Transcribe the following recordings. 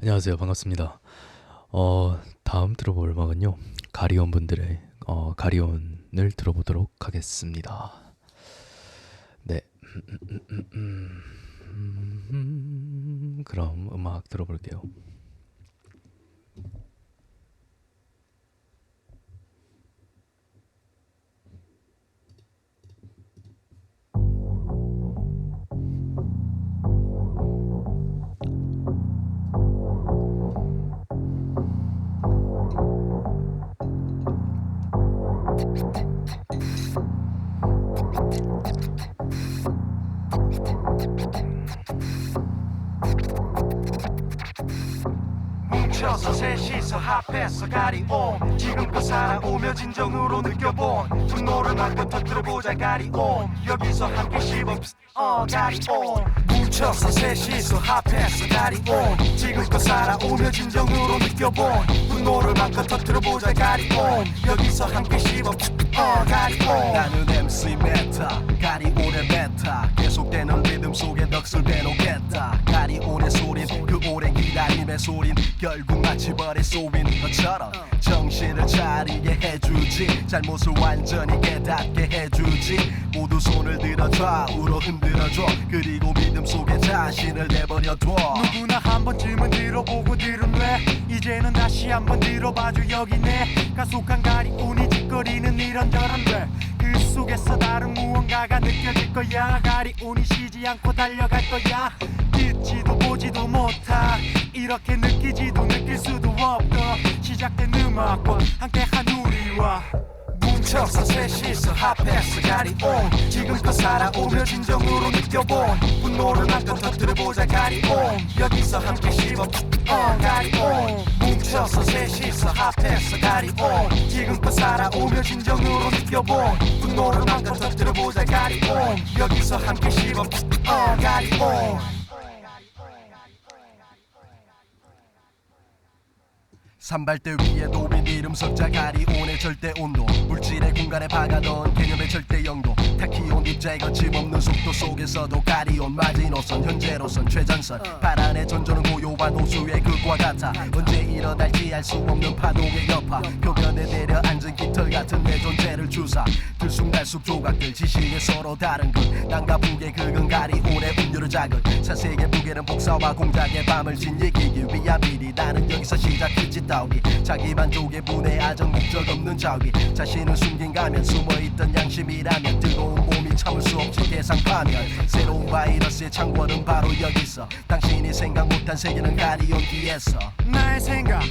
안녕하세요. 반갑습니다. 다음 들어볼 음악은요. 가리온 분들의 가리온을 들어보도록 하겠습니다. 네. 그럼 음악 들어볼게요. 뭉쳐서 셋이서 합해서 가리옴 지금껏 살아오며 진정으로 느껴본 분노를 마음껏 터뜨려보자 가리옴 여기서 함께 씹어 가리옴 뭉쳐서 셋이서 합해서 가리옴 지금껏 살아오며 진정으로 느껴본 분노를 마음껏 터뜨려보자 가리옴 여기서 함께 씹어 가리옴 나는 MC 메타 가리온의 메타 계속되는 리듬 속에 넋을 빼놓겠다 가리온의 소린 그 오랜 기다림의 소린 결국 마치 벌의 소인 것처럼 정신을 차리게 해주지 잘못을 완전히 깨닫게 해주지 모두 손을 들어 좌우로 흔들어줘 그리고 믿음 속에 자신을 내버려둬 누구나 한 번쯤은 들어보고 들음래 이제는 다시 한번 들어봐줘 여기 내 가속한 가리온이 짓거리는 이런저런 그 속에서 다른 무언가가 느껴질 거야 가리온이 쉬지 않고 달려갈 거야 듣지도 보지도 못하 이렇게 느끼지도 느낄 수도 없고 시작된 음악과 함께한 우리와 뭉쳐서 셋이서 합해서 가리온 지금껏 살아오며 진정으로 느껴본 분노를 마음껏 터뜨려보자 가리온 여기서 함께 씹어 가리온 뭉쳐서 셋이서 합해서 가리온 지금껏 살아오며 진정으로 느껴본 분노를 마음껏 터뜨려보자 가리온 여기서 함께 씹어 가리온 산발대 위에 놓인 이름 석자 가리온의 절대 온도 물질의 공간에 박아놓은 개념의 절대 영도 타키온 입자의 거침없는 속도 속에서도 가리온 마지노선 현재로선 최전선 파란의 전조는 고요한 호수의 극과 같아 언제 일어날지 알 수 없는 파도의 여파 표면에 내려앉은 깃털 같은 내 존재를 주사 들쑥날쑥 조각들 지시에 서로 다른 것 남과 북의 극은 가리온의 음료를 자극 사색의 무게는 복사와 공작의 밤을 지니기 위한 일이 나는 여기서 시작했지 따위 자기 만족의 분해하정 목적 없는 자위 자신을 숨긴 가면 숨어있던 양심이라면 뜨거운 몸이 참을 수 없지 계산 파멸 새로운 바이러스의 창궐은 바로 여기서 당신이 생각 못한 세계는 가리온 뒤에서 나의 생각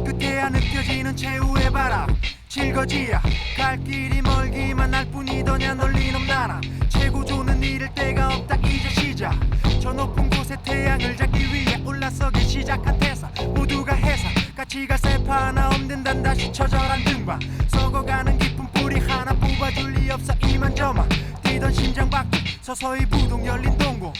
끝에야 느껴지는 최후의 바람 질거지야 갈 길이 멀기만 할 뿐이더냐 널리는 나라 최고조는 잃을 데가 없다 이제 시작 저 높은 곳에 태양을 잡기 위해 올라서기 시작한 태사 모두가 해사 같이 갈 세파 하나 없는 단 다시 처절한 등반 썩어가는 깊은 뿌리 하나 뽑아줄 리 없어 이만저만 뛰던 심장 밖에 서서히 부둥 열린 동공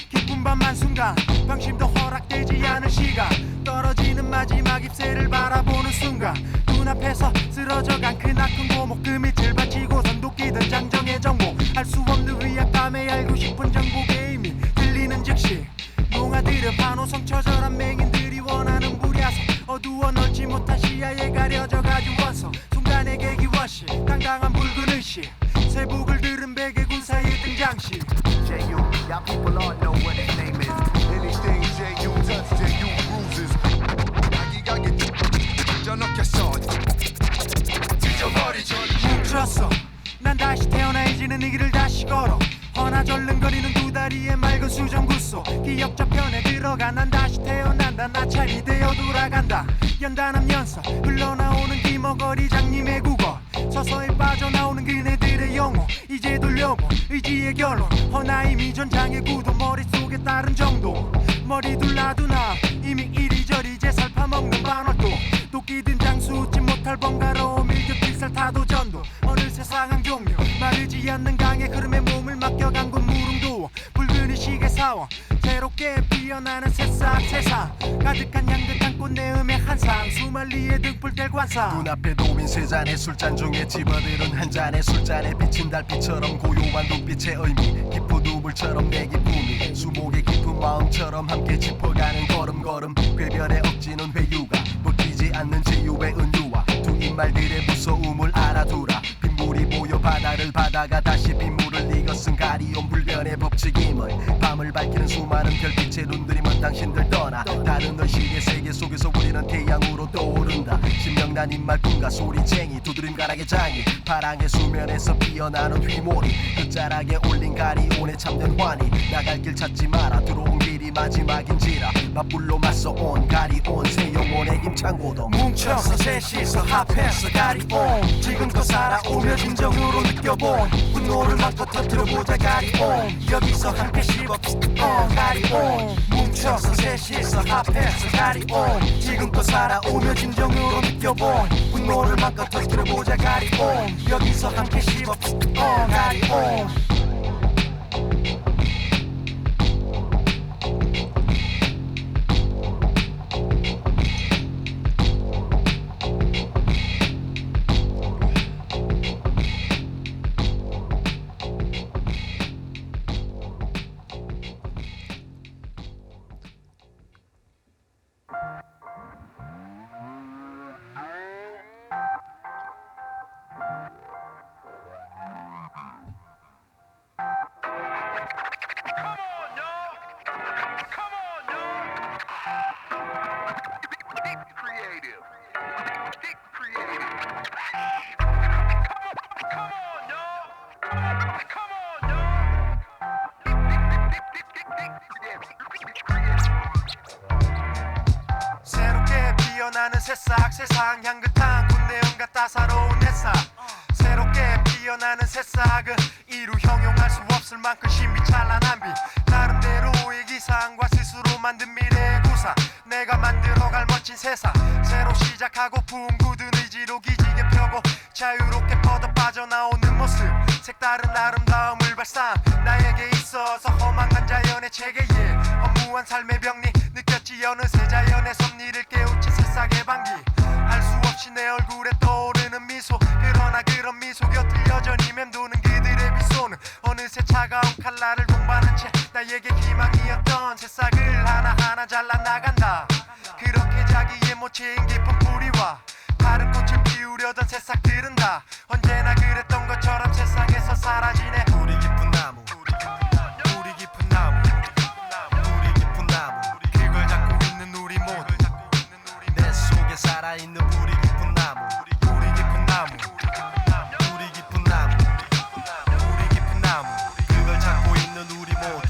깊은 밤 한순간 방심도 허락되지 않을 시간 떨어지는 마지막 잎새를 바라보는 순간 눈앞에서 쓰러져간 크나큰 고목 그 밑을 바치고선 도끼든 장정의 정보 알 수 없는 위압감에 알고 싶은 정복의 의미 들리는 즉시 농아들은 반호성 처절한 맹인들이 원하는 불야성 어두워 넓지 못한 시야에 가려져 가진 원성 순간의 계기워시 당당한 붉은 의식 세북을 들은 백의 군사의 등장시 J.U. Y'all people all know what his name is. Anything J.U. touch, J.U. bruises. 저녁했어. 잊어버리죠. 뭉쳤어 난 다시 태어나 이제는 이 길을 다시 걸어 허나절름거리는 두 다리의 맑은 수정구속 기억 저편에 들어가 난 다시 태어난다 나찰이 되어 돌아간다 연단함 연서 흘러나오는 기머거리 장님의 국어 서서히 빠져나오는 그네들의 영혼 이제 돌려본 의지의 결론 허나 이미 전장의 구도 머릿속에 따른 정도 머리 둘라두나 이미 이리저리 제 살파먹는 반월도 도끼든 장수 웃지 못할 번가러움 일격 필살타도 전도 어느 세상한 종류 마르지 않는 강의 흐름에 몸을 맡겨간 곳 무릉도 붉은 의식의 사원 새롭게 피어나는 새싹 세상 가득한 향긋한 꽃내 음의 한상 수만리의 등불 관상 눈앞에 놓인 세 잔의 술잔 중에 집어들은 한 잔의 술잔에 비친 달빛처럼 고요한 눈빛의 의미 깊은 우물처럼 내 기쁨이 수목의 깊은 마음처럼 함께 짚어가는 걸음걸음 궤별의 펼치는 회유가 먹히지 않는 제유의 은유와 두 입말들의 무서움을 알아두라. 빗물이 모여 바다를 바다가 다시 빗물을 이것은 가리온 불변의 법칙임을 밤을 밝히는 수많은 별빛의 눈들이면 당신들 떠나 다른 의식의 세계 속에서 우리는 태양으로 떠오른다. 신명난 입말뿐과 소리쟁이 두드림가락의 장이 파랑의 수면에서 피어나는 휘몰이 끝자락에 올린 가리온에 참된 환희. 나갈 길 찾지 마라. 들어온 길이 마지막인지라 맞불로 맞서온 가리온 새 영혼의 임창고동. 뭉쳐서 셋이서 합해서 가리온 지금껏 살아오며 진정으로 느껴본 분노를 막고 터뜨려보자 가리온 여기서 함께 씹어 가리온 뭉쳐서 셋이서 합해서 가리온 지금껏 살아오며 진정으로 느껴본 분노를 막고 터뜨려보자 가리온 여기서 함께 씹어 가리온 새롭게 피어나는 새싹 세상 향긋한 군내음과 따사로운 햇살 새롭게 피어나는 새싹은 이루 형용할 수 없을 만큼 신비찬란한 빛 나름대로의 기상과 스스로 만든 미래의 구상 내가 만들어갈 멋진 세상 새로 시작하고픈 굳은 의지로 기지개 펴고 자유롭게 뻗어 빠져나오는 모습 색다른 아름다움을 발산 나에게 있어서 허망한 자연의 체계에 허무한 삶의 병리 느꼈지 어느새 자연의 섭리를 깨우친 새싹의 방귀 알 수 없이 내 얼굴에 떠오르는 미소 그러나 그런 미소 곁을 여전히 맴도는 그들의 비소는 어느새 차가운 칼날을 동반한 채 나에게 희망이었던 새싹을 하나하나 잘라나간다 그렇게 자기의 모체인 깊은 뿌리와 다른 꽃을 피우려던 새싹들은 다 언제나 그랬던 것처럼 세상에서 사라지네 뿌리 깊은 나무 뿌리 깊은 나무 뿌리 깊은 나무 그걸 잡고 있는 우리 모두 내 속에 살아있는 뿌리 깊은 나무 뿌리 깊은 나무 뿌리 깊은 나무 뿌리 깊은 나무 그걸 찾고 있는 우리 모두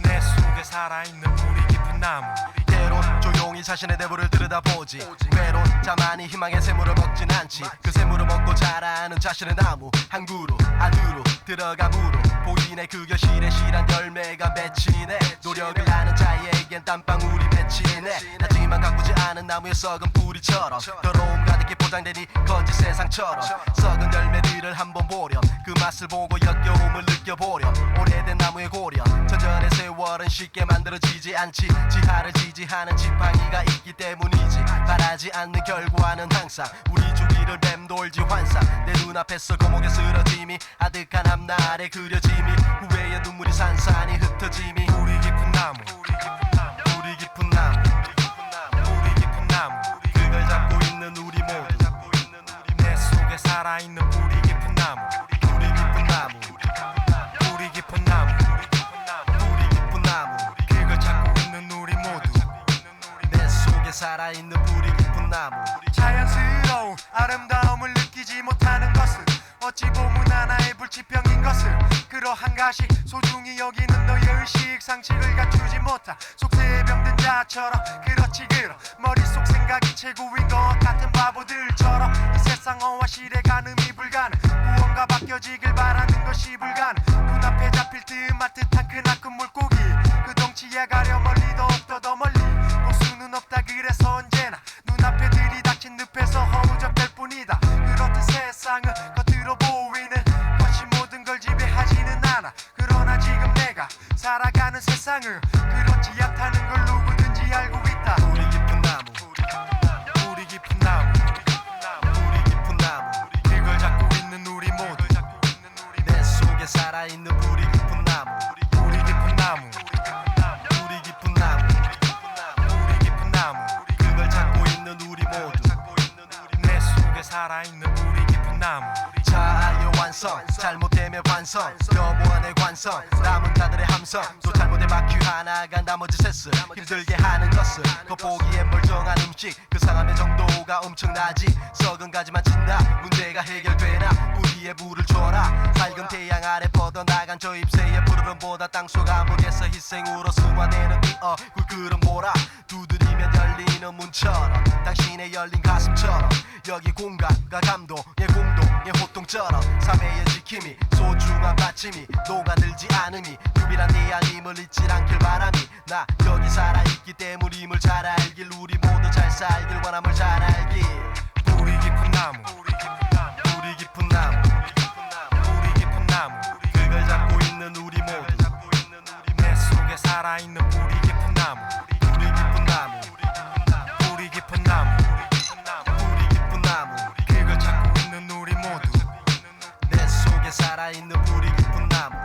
내 속에 살아있는 뿌리 깊은 나무 때론 조용히 자신의 내부를 들여다보지 외로운 자만이 희망의 샘물을 먹진 않지 그 샘물을 먹고 자라는 자신의 나무 한 그루 안으로 들어감으로 보이네 그 결실에 실한 열매가 맺히네 노력을 하는 자에겐 땀방울이 맺히네 하지만 가꾸지 않은 나무의 썩은 뿌리처럼 더러움 가득히 포장된 이 거짓 세상처럼 썩은 열매들을 한번 보렴 그 맛을 보고 역겨움을 느껴보렴 오래된 나무의 고련 전전의 세월은 쉽게 만들어지지 않지 지하를 지지하는 지팡이가 있기 때문이지 바라지 않는 결과는 항상 우리 주위를 맴돌지 환상 내 눈앞에서 거목의 쓰러짐이 아득한 앞날의 그려짐이 후회의 눈물이 산산이 흩어짐이 뿌리 깊은 나무 뿌리 깊은 나무 뿌리 깊은 나무 그걸 잡고 있는 우리 모두 내 속에 살아있는 뿌리 깊은 나무 뿌리 깊은 나무 뿌리 깊은 나무 뿌리 깊은 나무 그걸 찾고 있는 우리 모두 내 속에 살아있는 뿌리 깊은 나무 자연스러운 아름다움을 느끼지 못하는 것은 어찌 보면 하나의 불치병인 것을 그러한 가시 소중히 여기는 너의 의식 상식을 갖추지 못한 속세에 병든 자처럼 그렇지 그럼 머릿속 생각이 최고인 것 같은 바보들처럼 이 세상어와 실에 가늠이 불가능 무언가 바뀌어지길 바라는 것이 불가능 눈앞에 잡힐 듯한 크나큰 물고기 그 덩치에 가려 멀리 더욱더 멀리 볼 수는 없다 그래서 언제나 눈앞에 들이닥친 늪에서 허우적될 뿐이다 그렇듯 세상은 겉으로 보이는 것이 모든 걸 지배하지는 않아 그러나 지금 내가 살아가는 세상은 그렇지 않다는 걸 누구든지 알고 있다 뿌리 깊은 나무 뿌리 깊은 나무 뿌리 깊은 나무 그걸 잡고 있는 우리 모두 내 속에 살아있는 뿌리 깊은 나무 뿌리 깊은 나무 뿌리 깊은 나무 뿌리 깊은 나무 완성 남은 자들의 함성 또 잘못의 바퀴 하나가 나머지 셋을 힘들게 하는 것을 겉보기엔 멀쩡한 음식 그 상함의 정도가 엄청나지 썩은 가지만 친다 문제가 해결되나 뿌리에 물을 줘라 밝은 태양 아래 뻗어나간 저 잎새의 푸르름보다 땅속 암흑에서 희생으로 승화되는 이 얼굴 그름 보라 두드리면 열리는 문처럼 당신의 열린 가슴처럼 여기 공간과 감동의 공동의 호통처럼 삶의 지킴이 소중한 받침이 녹아들지 않음이 유일한 네 알림을 잊지 않길 바람이 나 여기 살아있기 때문임을 잘 알길 우리 모두 잘 살길 원함을 잘 알길 뿌리 깊은 나무 뿌리 깊은 나무 뿌리 깊은 나무 그걸 잡고 있는 우리 모두 내 속에 살아있는 뿌리 깊은 나무 뿌리 깊은 나무 뿌리 깊은 나무 뿌리 깊은 나무 그걸 찾고 있는 우리 모두 내 속에 살아있는 뿌리 깊은 나무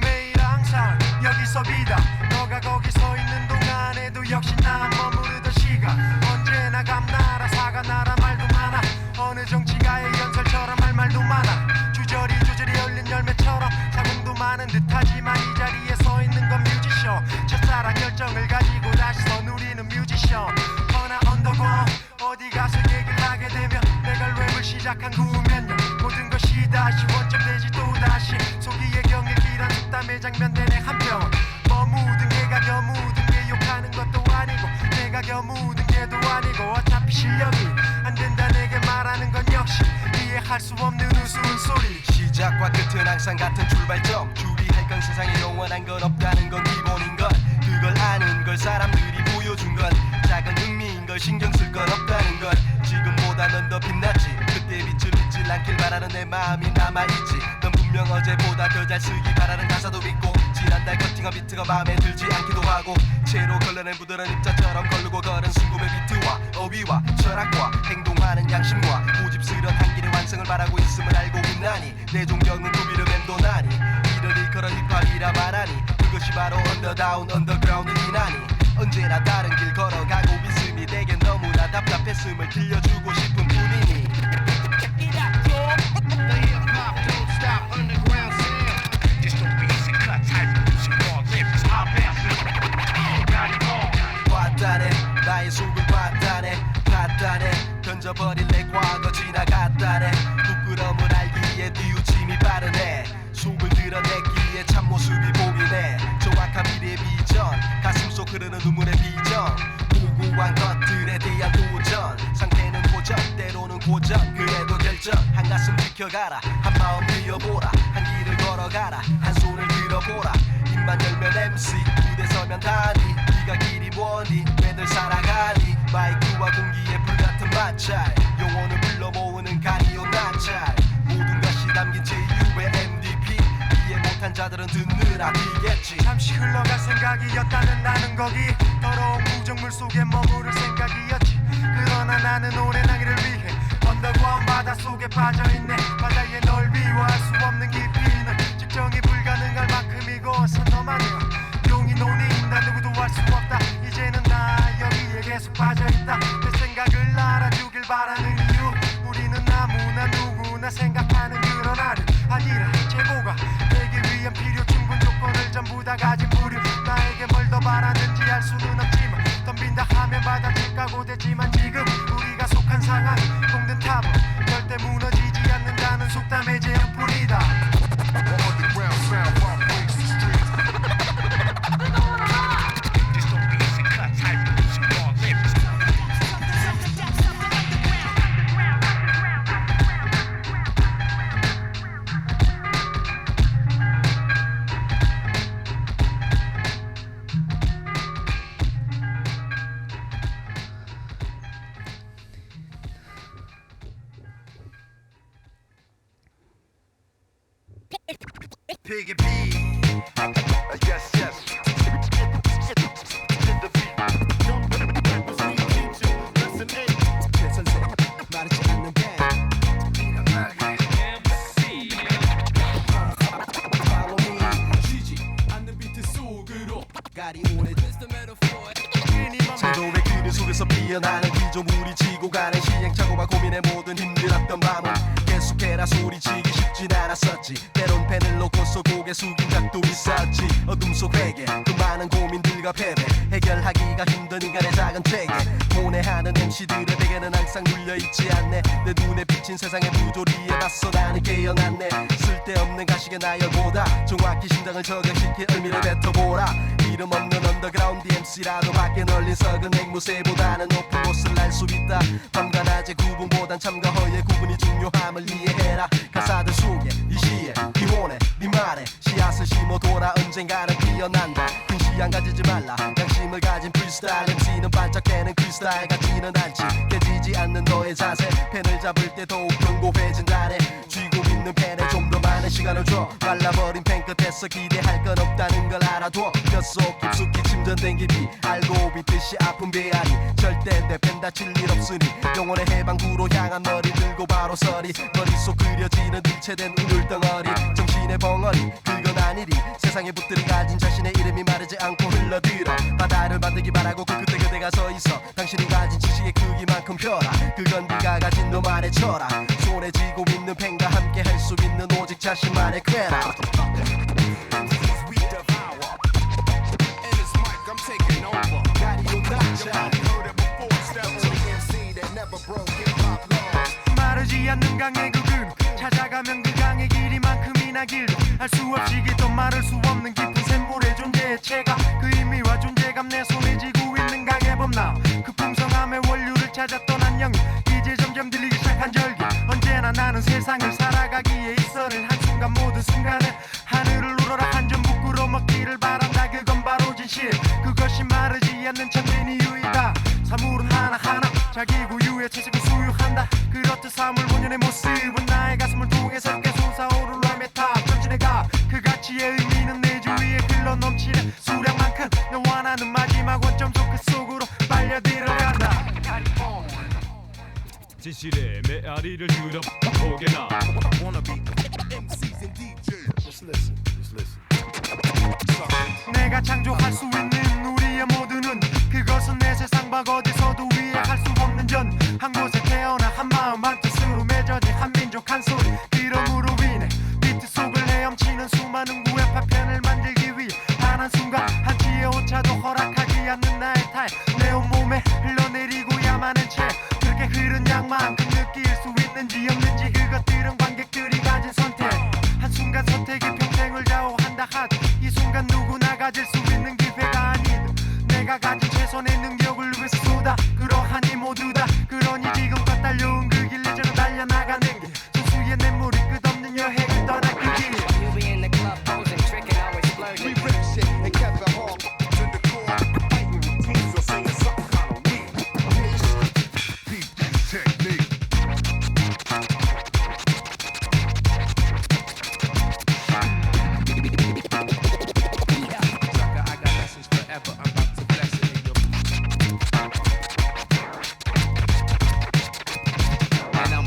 매일 항상 여기서 비다 너가 거기 서 있는 동안에도 역시 난 머무르던 시간 언제나 감나라 사과나라 말도 많아 어느 정치가의 연설처럼 할 말도 많아 주저리 열린 열매처럼 사공도 많은 듯하지만 이 자리에 서 있는 건 뮤지션 첫사랑 열정을 가지고 다시 서 누리는 뮤지션 허나 언더그라운드 어디 가서 얘기를 하게 되면 내가 랩을 시작한 후 몇 년 모든 것이 다시 원점되지 또다시 소기의 경일기란 속담의 장면되네 한편 머무든 게가 겨무든 게 욕하는 것도 아니고 내가 겨무든 게도 아니고 어차피 실력이 안 된다 내게 말하는 건 역시 이해할 수 없는 우스운 소리 시작과 끝은 항상 같은 출발점 주의할 건 세상에 영원한 건 없다는 건 기본인 걸 그걸 아는 걸 사람들이 보여준 건 작은 흥미인 걸 신경 쓸 건 없다는 걸 지금보다 넌 더 빛났지 그때 빛을 잊지 않길 바라는 내 마음이 남아있지 넌 분명 어제보다 더 잘 쓰기 바라는 가사도 있고 지난달 커팅한 비트가 마음에 들지 않기도 하고 채로 걸러낸 부드러운 입자처럼 걸르고 걸은 순금의 비트와 어휘와 철학과 행동하는 양심과 고집스런 한길의 완성을 바라고 있음을 알고 있나니 내 존경은 구비를 맴도나니 이를 일컬어 힙합이라 말하니 그것이 바로 언더다운 언더그라운드이나니 언제나 다른 길 걸어가고 있음이 내게 너무나 답답했음을 들려주고 싶은 뿐이니 봤다네 나의 속을 봤다네 봤다네 던져버릴 내 과거 지나갔다네 부끄러움을 알기에 뉘우침이 빠르네 속을 드러내기에 참모습이 보이네 정확한 미래의 비전 가슴속 흐르는 눈물의 비전 무고한 것들에 대한 도전 상태는 고전 때로는 고전 그래도 결정 한 가슴 지켜가라 한 마음 뛰어보라 한 길을 걸어가라 한 손을 들어보라 입만 열면 MC 무대 서면 다니 네가 길이 뭐니 왜들 살아가니 마이크와 공기의 불같은 마찰 영혼을 불러 모으는 가니오 나찰 모든 것이 담긴 제유의 MVP 이해 못한 자들은 듣느라 뛰겠지 잠시 흘러갈 생각이었다면 나는 거기 더러운 무정물 속에 머무를 생각이었지 그러나 나는 오랜 항해를 위해 언덕과 바닷속에 빠져있네 바다의 넓이와 알 수 없는 깊이는 측정이 불가능할 만큼이고 선너만이야 용이 논의인다 누구도 알 수 없다 이제는 나 여기에 계속 빠져있다 내 생각을 알아주길 바라는 이유 우리는 아무나 누구나 생각하는 그런 하루 아니라 최고가 되기 위한 필요 충분 조건을 전부 다 가진 부류 나에게 뭘 더 바라는지 알 수는 없지만 덤빈다 하면 받아칠 각오되지만 지금 우리가 속한 상황 공든 탑은 절대 무너지지 않는다는 속담의 제형뿐이다. Piggy P. Yes, yes. Hit the beat. Don't let me teach you. Lesson 8. 최선생 마르지 않는 밴 Follow me 쉬지 않는 비트 속으로 가리 오래 창조의 그늘 속에서 피어나는 피조물이 지고 가는 시행착오와 고민의 모든 힘들었던 밤은 계속해라 소리치기 쉽진 않았었지 때론 펜을 놓고서 고개 숙인 적도 있었지 어둠 속 회개 그 많은 고민들과 패배 해결하기가 힘든 인간의 작은 체계 고뇌하는 MC들의 베개는 항상 눌려있지 않네 내 눈에 비친 세상의 부조리에 맞서 나는 깨어났네 쓸데없는 가식의 나열보다 정확히 심장을 저격시킬 의미를 뱉어보라 이름 없는 언더그라운드 MC라도 밖에 널린 석은 앵무새보다는 높은 곳을 날 수 있다 밤과 낮의 구분보단 참과 허의 구분이 중요함을 이해해라 가사들 속에 이 시에 이 혼에 네 말에 씨앗을 심어둬라 언젠가는 피어난다 큰 시향 가지지 말라 양심을 가진 프리스타일 MC는 반짝대는 크리스탈 같지는 않지 깨지지 않는 너의 자세 펜을 잡을 때 더욱 견고해진다네 쥐고 있는 펜에 좀 더 많은 시간을 줘 말라버린 펜 끝에서 기대할 건 없다는 걸 알아둬 뼛속 깊숙이 침전된 깊이 알고 있듯이 아픈 배알이 절대 내 펜 다칠 일 없으니 영혼의 해방구로 향한 머리 들고 바로 서리 머릿속 그려지는 일체된 우물덩어리 정신의 벙어리 그건 아니리 세상의 붙들이 가진 자신의 이름이 마르지 않고 흘러들어 바다를 만들기 바라고 그 끝에 그대가 서 있어 당신이 가진 지식의 크기만큼 펴라 그건 네가 가진 너만의 철학 손에 쥐고 있는 펜과 함께 할 수 있는 오직 자신만의 쾌락 We devour. And this mic, I'm taking over. 가리오 다자 Heard it before. Step to the MC that never broke hip-hop laws. 마르지 않는 강의 그 근 찾아가면 그 강의 길이만큼이나 길도 알 수 없이 깃도 말할 수 없는 깊은 샘물의 존재의 체감 그 의미와 존재감 내 손에 쥐고 있는 강의 범람 그 풍성함의 원료를 찾아 떠난 영역 이제 점점 들리기 시작한 절기 언제나 나는 세상을 살아가기에 있어를 한순간 모든 순간을 하늘을 우러러 한 점 부끄러 먹기를 바란다 그건 바로 진실 그것이 마르지 않는 참된 이유이다 사물은 하나하나 자기 고유의 채색을 소유한다 그렇듯 사물 본연의 모습은 나의 가슴을 통해 새롭게 솟아오른 랩의 탑 전진의 그 가치의 의미는 내 주위에 흘러넘치는 수량만큼 너와 나는 마지막 원점 속 그 속으로 빨려들어간다 진실의 메아리를 들어보게나 Wanna be MCs and DJs. Just listen. Just listen. 내가 창조할 수 있는 우리의 모두는 그것은 내 세상 밖 어디서도 이해할 수 없는 전 한 곳에 태어나 한 마음 한 뜻으로 맺어진 한 민족 한 소리 그러므로 인해 비트 속을 헤엄치는 수많은 구의 파편을 만들기 위해 단 한순간 한치의 오차도 허락하지 않는 나의 타입 내 온몸에 흘러내리고야만 채 그렇게 흐른 양만큼 느낄 수 있는지 없는지 그것들은 관객들이 가진 선택 한순간 선택이 평생을 좌우한다 하듯 이 순간 누구나 가질 수 있는 기회가 아니듯 내가 가진 최선의 능력을 위해서 쏟아 그러하니 모두 다 그러니 지금껏 달려온 그 길 이제는 달려나가는 길 순수의 냇물이 끝없는 여행을 떠날 그 길 You be in the club posing, tricking, always We flirting. rip shit and kept it hard to the core. Fighting routines or saying some kind of weed. Beat this technique. Sucker, I got lessons forever. I'm about to bless it in your. And I'm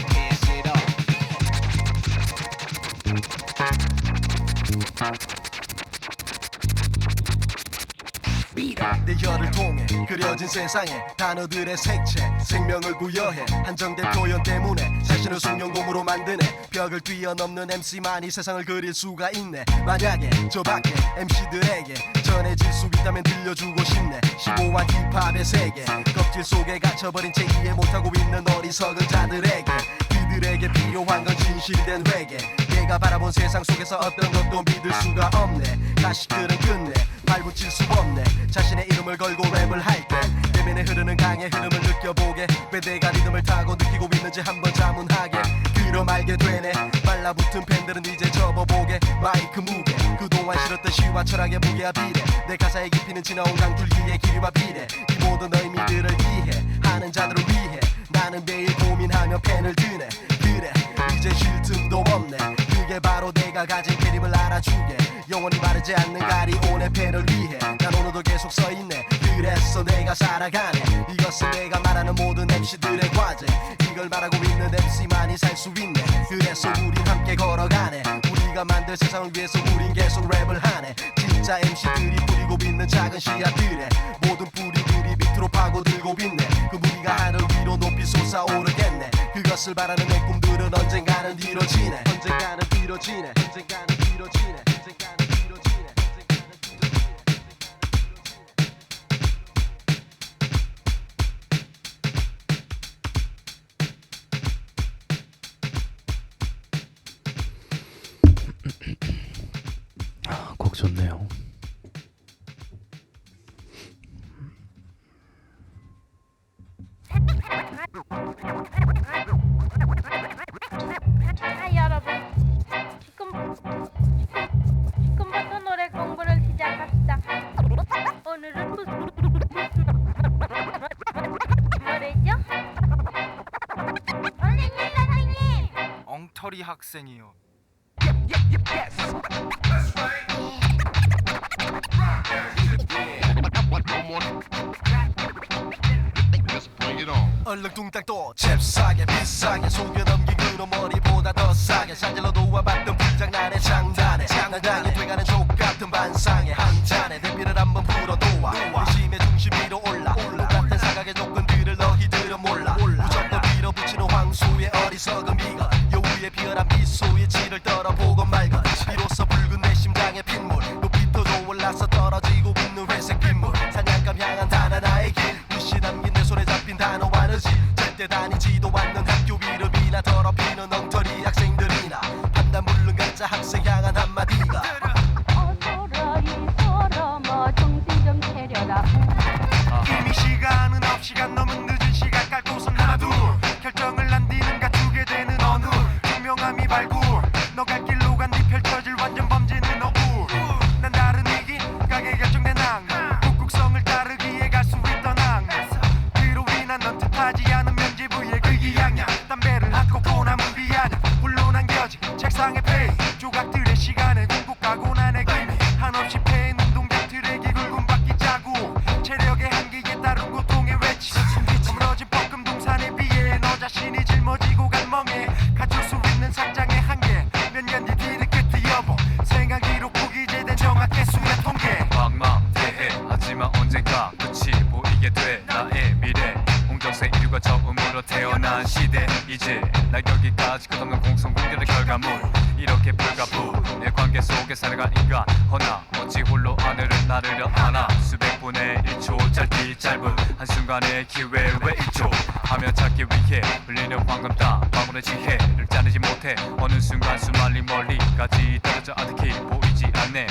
tear shit up. 내 혀를 통해 그려진 세상에 단어들의 색채 생명을 부여해 한정된 표현 때문에 자신을 숙련곰으로 만드네 벽을 뛰어넘는 MC만이 세상을 그릴 수가 있네 만약에 저 밖에 MC들에게 전해질 수 있다면 들려주고 싶네 심오한 힙합의 세계 껍질 속에 갇혀버린 채 이해 못하고 있는 어리석은 자들에게 그들에게 필요한 건 진실된 회개 내가 바라본 세상 속에서 어떤 것도 믿을 수가 없네 가식들은 끝내 발붙일 수 없네 자신의 이름을 걸고 랩을 할때 내면에 흐르는 강의 흐름을 느껴보게 왜 내가 리듬을 타고 느끼고 있는지 한번 자문하게 그럼 알게 되네 말라붙은 팬들은 이제 접어보게 마이크 무게 그동안 실었던 시와 철학의 무게와 비례 내 가사의 깊이는 지나온 강줄기의 길이와 비례 이 모든 의미들을 이해하는 자들을 위해 나는 매일 고민하며 펜을 드네 그래 이제 쉴 틈도 없네 그게 바로 내가 내가 가진 그림을 알아주게 영원히 마르지 않는 가리온의 팬을 위해 난 오늘도 계속 서있네 그래서 내가 살아가네 이것은 내가 말하는 모든 MC들의 과제 이걸 말하고 있는 MC만이 살 수 있네 그래서 우린 함께 걸어가네 우리가 만들 세상을 위해서 우린 계속 랩을 하네 진짜 MC들이 뿌리고 있는 작은 씨앗들의 모든 뿌리들이 밑으로 파고들고 있네 그 무리가 하늘 위로 높이 솟아오르겠네 그것을 바라는 내 꿈들은 언젠가는 이뤄지네 언젠가는 이뤄지네 언젠가는 이뤄지네 언젠가는 이뤄지네 곡 좋네요. 아 여러분 지금부터 노래 공부를 시작합시다. 오늘은 무슨 노래죠? 선생님 엉터리 학생이요. 얼렁뚱땅 잽싸게 비싸게 속여 넘긴 그놈 머리보다 더 싸게 산질로 놓아봤던 불장난에 장단에 장난이 돼가는 족같은 반상에 한 잔에 대비를 한번 풀어놓아 의심의 중심 위로 올라 똑같은 사각의 조건들을 너희들은 몰라 무조건 밀어붙이는 황소의 어리석음 이것 여우의 비열한 미소의 질을 떨어보고 말건 비로소 붉은 내 심장의 핏물 높이 터져 올라서 떨어지고 있는 회색 빗물 사냥감 향한 단 하나의 길 글씨 남긴 내 손에 잡힌 단어와는 절대 다니지도 않는 학교 이름이나 더럽히는 엉터리 학생들이나 판단 물른 가짜 학생 향한 한마디가 어서라 이 사람아 정신 좀 차려라. 이미 시간은 시간 넘은 늦은 시간 깔고선 하나 둘 결정을 난디는가 두게 되는 어느 분명함이 발굴 너 갈 길로 간 뒤 펼쳐질 완전 범죄는 어울 난 다른 얘기 가게 결정된 낭 북극성을 따르기에 갈 수 있던 낭 그로 인한 넌 뜻하지 않은 면죄부의 글기양양 담배를 한코 꼬나문 비아냥 홀로 남겨진 책상에 페이 조각들의 시간에 궁극하고 난의 의미 한없이 패인 운동장틀의 기굴군 바퀴 자국 체력의 한계에 따른 고통의 외치 어무러진 뻐끔 동산에 비해 너 자신이 짊어지고 간 멍에 갖출 수 있는 상장의 한계 몇 년 뒤 뒤를 끝에 여보 생각이로 포기제된 정확의 수의 통계 막막대해 하지만 언젠가 끝이 보이게 돼 나의 미래 공정세 인류가 처음으로 태어난 시대 이제 날 여기까지 끝없는 공성공결의 결과물 이렇게 불가분의 관계 속에 살아간 인간 허나 어찌 홀로 하늘을 나르려 하나 수백 분의 1초 짧디 짧은 한순간의 기회 왜 1초 하며 찾기 위해 흘리는 황금땀 방울의 지혜를 짜내지 못해 어느 순간 수말리 멀리까지 떨어져 아득히 보이지 않네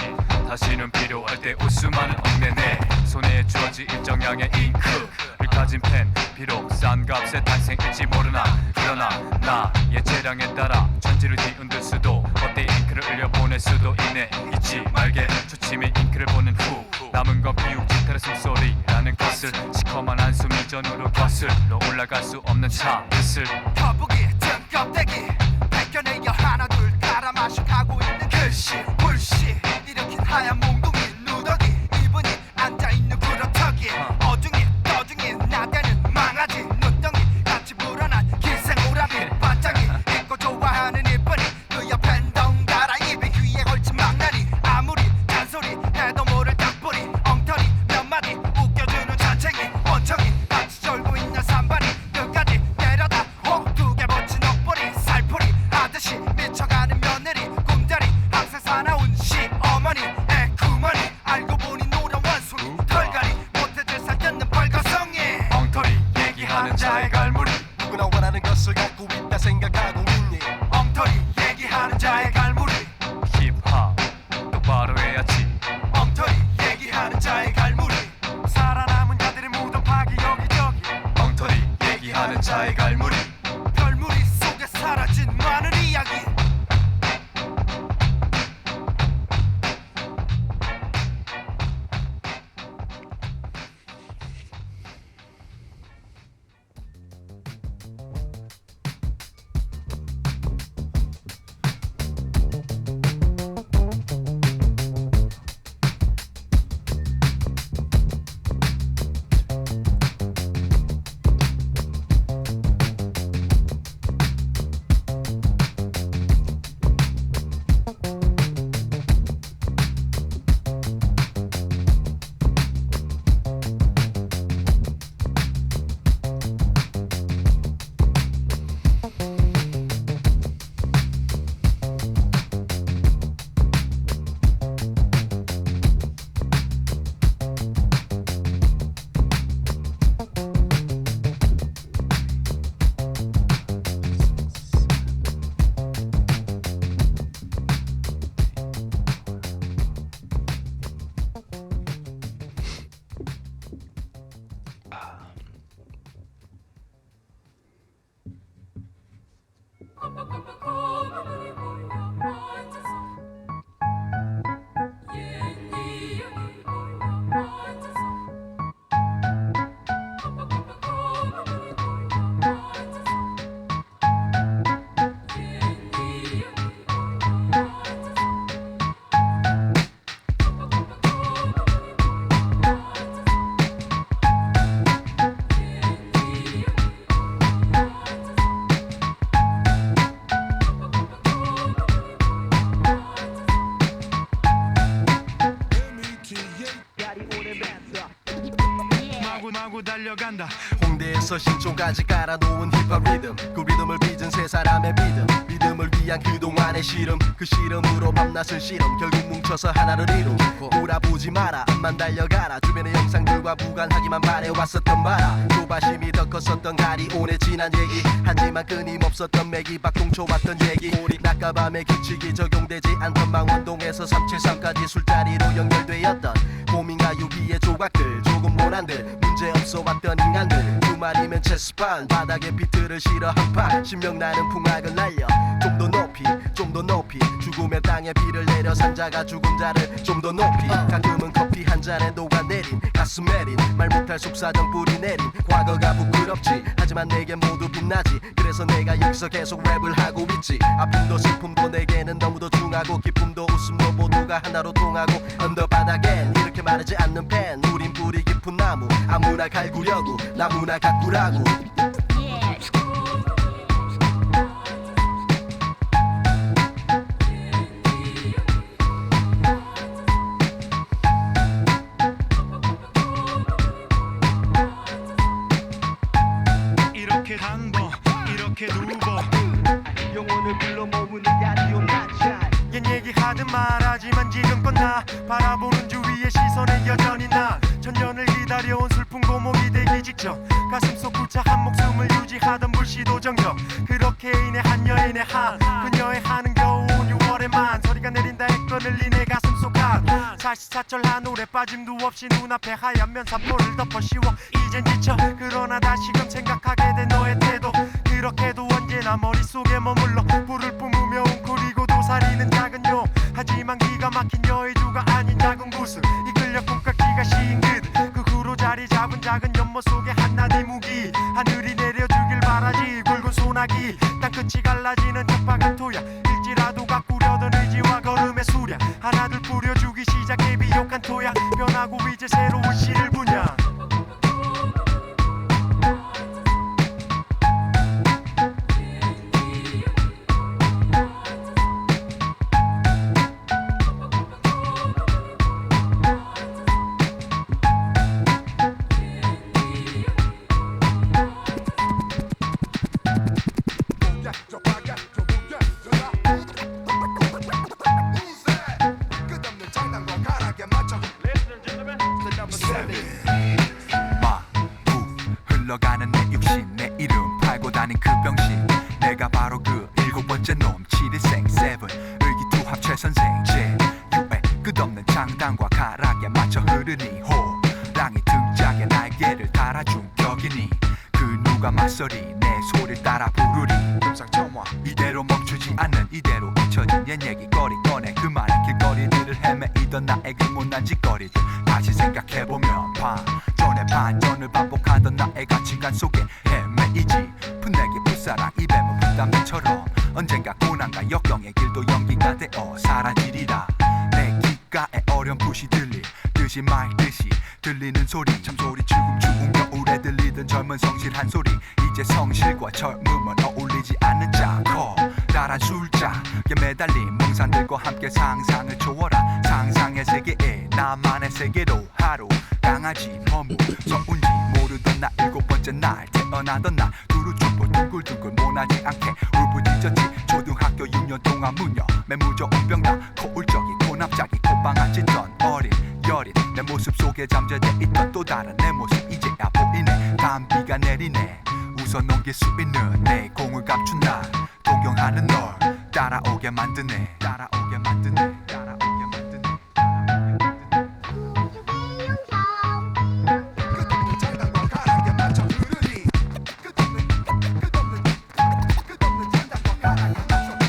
다시는 필요할 때 올 수만은 없네 내 손에 주어질 일정량의 잉크를 가진 펜 비록 싼 값의 탄생일지 모르나 그러나 나의 재량에 따라 천지를 뒤흔들 수도 어때 잉크를 흘려보낼 수도 있네 잊지 말게 초침의 잉크를 보낸 후 남은 건 비웃짓들의 숨소리라는 것을 시커먼 한숨이 전으로 거슬러 올라갈 수 없는 참뜻을 거북이 등 껍데기 벗겨내려 하나 둘 갈아 마셔 가고 있는 글씨 불씨 일으킨 하얀 몽둥이 누더기 이분이 앉아있는 구러터기 어중이 떠중이 나대는 망아지 눈덩이 같이 불어난 기생오라비 반짝이 잊고 좋아하는 이쁜이 그 옆엔 덩가라 입이 귀에 걸친 망나니 아무리 잔소리 해도 모를 딱뿌리 엉터리 몇 마디 웃겨주는 잔챙이 원청이 같이 졸고 있는 산발이 끝까지 내려다 혹두개 붙인 옥보리 살풀이 하듯이 미쳐가는 며느리 꿈자리 항상 사나운 시어머니 애구머니 알고 보니 노란 원숭이 털갈이 못해줄 살 뜯는 벌거성이 엉터리 얘기하는 자의 갈무리 누구나 원하는 것을 갖고 있다 생각하고 있니 엉터리 얘기하는 자의 갈무리 힙합 똑바로 해야지 엉터리 얘기하는 자의 갈무리 살아남은 자들의 무덤 파기 여기저기 엉터리 얘기하는 자의 갈무리 별무리 속에 사라진 많은 이야기 마구 달려간다. 홍대에서 신촌까지 깔아놓은 힙합 리듬, 그 리듬을 빚은 세 사람의 믿음을 위한 그동안의 시름, 그 시름으로 밤낮을 실험, 결국 뭉쳐서 하나를 이룬. 돌아보지 마라, 앞만 달려가라. 주변의 영상들과 무관하기만 바래왔었던 바라. 조바심이 더 컸었던 가리온의 지난 얘기, 하지만 끊임없었던 맥이 박동쳐왔던 얘기. 낮과 밤의 규칙이 적용되지 않던 망원동에서 373까지 술자리로 연결되었던 고민과 유비의 조각들, 조금 모난들, 문제없어 왔던 인간들. 주말이면 체스판, 바닥에 비트를 실어 한판, 신명나는 풍악을 날려 좀 더 높이 죽음의 땅에 비를 내려 산자가 죽은 자를 좀 더 높이. 가끔은 커피 한 잔에 녹아내린 가슴 내린 말 못할 속사정 뿌리 내린 과거가 부끄럽지, 하지만 내겐 모두 빛나지. 그래서 내가 여기서 계속 랩을 하고 있지. 아픔도 슬픔도 내게는 너무도 중하고, 기쁨도 웃음도 모두가 하나로 통하고. 언더바닥엔 이렇게 마르지 않는 펜, 우린 뿌리 깊은 나무, 아무나 갈구려고 나무나 가꾸라고. 이렇게 한 번, 이렇게 두 번, 영혼을 불러 모으는 야디오 나차. 옛 얘기하든 말하지만 지금껏 나 바라보는 주위의 시선에 여전히 나 천년을 기다려온 슬픈 고목이 되기 직전, 가슴속 구차한 목숨을 유지하던 불시도 정적. 그렇게 인해 한 여인의 그녀의 한은 겨우 6월에만 소리가 내린다 했거늘 내 가슴속 한 사시사철한 노래 빠짐도 없이 눈앞에 하얀 면사포를 덮어 씌워 이젠 지쳐. 그러나 다시금 생각하게 된 너의 태도, 그렇게도 언제나 머릿속에 머물러 불을 뿜으며 웅크리고 도사리는 작은 용. 하지만 기가 막힌 여의주가 아닌 작은 구슬, 이끌려 꿈깎기가 쉬인 그 후로 자리 잡은 작은 연못 속에 한나디 무기. 하늘이 내려주길 바라지 굵은 소나기, 땅끝이 갈라지는 척박한 토양. 일지라도 가꾸려던 의지와 걸음의 수량, 하나둘 뿌려주기 시작해 비옥한 토양. 변하고 이제 새로운 씨를 분양. 끝없는 장난과 가락에 맞춰 흘러가는 내 육신, 내 이름 팔고 다닌 그 병신. 내가 바로 그 7번째 놈, 7일생 7, 의기투합 최선생 제6회. 끝없는 장단과 가락에 맞춰 흐르니 호랑이 등짝에 날개를 달아준 격이니, 그 누가 맞서리 내 소리를 따라 부르리. 금상첨화 이대로 멈추지 않는, 이대로 잊혀진 옛 얘기거리 꺼내 그만의 길거리들을 헤매이던 나의 그 못난 짓거리들 다시 생각해보면 반전의 반전을 반복하던 나의 가치관 속에 헤매이지. 풋내기 풋사랑 입에 문 담배처럼 언젠가 고난과 역경의 길도 연기가 되어 사라지리라. 내 귓가에 어렴풋이 들릴 듯이 말듯이 들리는 소리, 참소리 추궁추궁 겨울에 들리던 젊은 성실한 소리. 이제 성실과 젊음은 어울리지 않는 자 커다란 술자에 매달린 몽산들과 함께 상상을 초월한 상상의 세계에 나만의 세계로 하루 강아지 머무서운지 모르던 나 7번째 날 태어나던 나 두루쭈볼 둥글둥글 모나지 않게 울부짖었지. 초등학교 6년 동안 무녀 매무저 운병다 코울적이 코납작이 콧방아 짖던 어린 여린 내 모습 속에 잠재돼 있던 또 다른 내 모습 이제야 보이네. 단비가 내리네. 웃어 넘길 수 있는 내 공을 감춘 날 동경하는 널 따라오게 만드네. 따라오게 만드네. 따라오게 만드네. 끝없는 장난과 가락에 맞춰 흐르니 끝없는 장난과 가락에 맞춰 끝없는 장난과 가락에 맞춰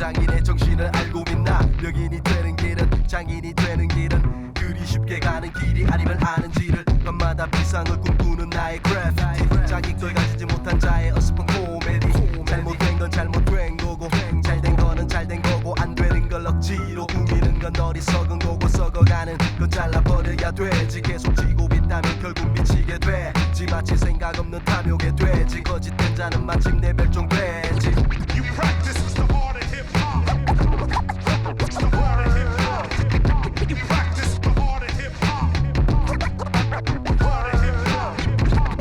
장인의 정신을 알고 있나. 명인이 되는 길은 장인이 되는 길은 그리 쉽게 가는 길이 아님을 아는지를 밤마다 비상을 꿈꾸는 나의 그래피티. 자격도 가지지 못한 자의 어스픈 코미디. 잘못된 건 잘못된 거고 잘된 거는 잘된 거고 안 되는 걸 억지로 꾸미는 건 어리석은 거고 썩어가는 건 잘라버려야 되지. 계속 쥐고 있다면 결국 미치게 되지. 마치 생각 없는 탐욕에 되지. 거짓된 자는 마침내 멸종되지. You practice the art of hip hop. The art of hip hop. You practice the art of hip hop. The art of hip hop.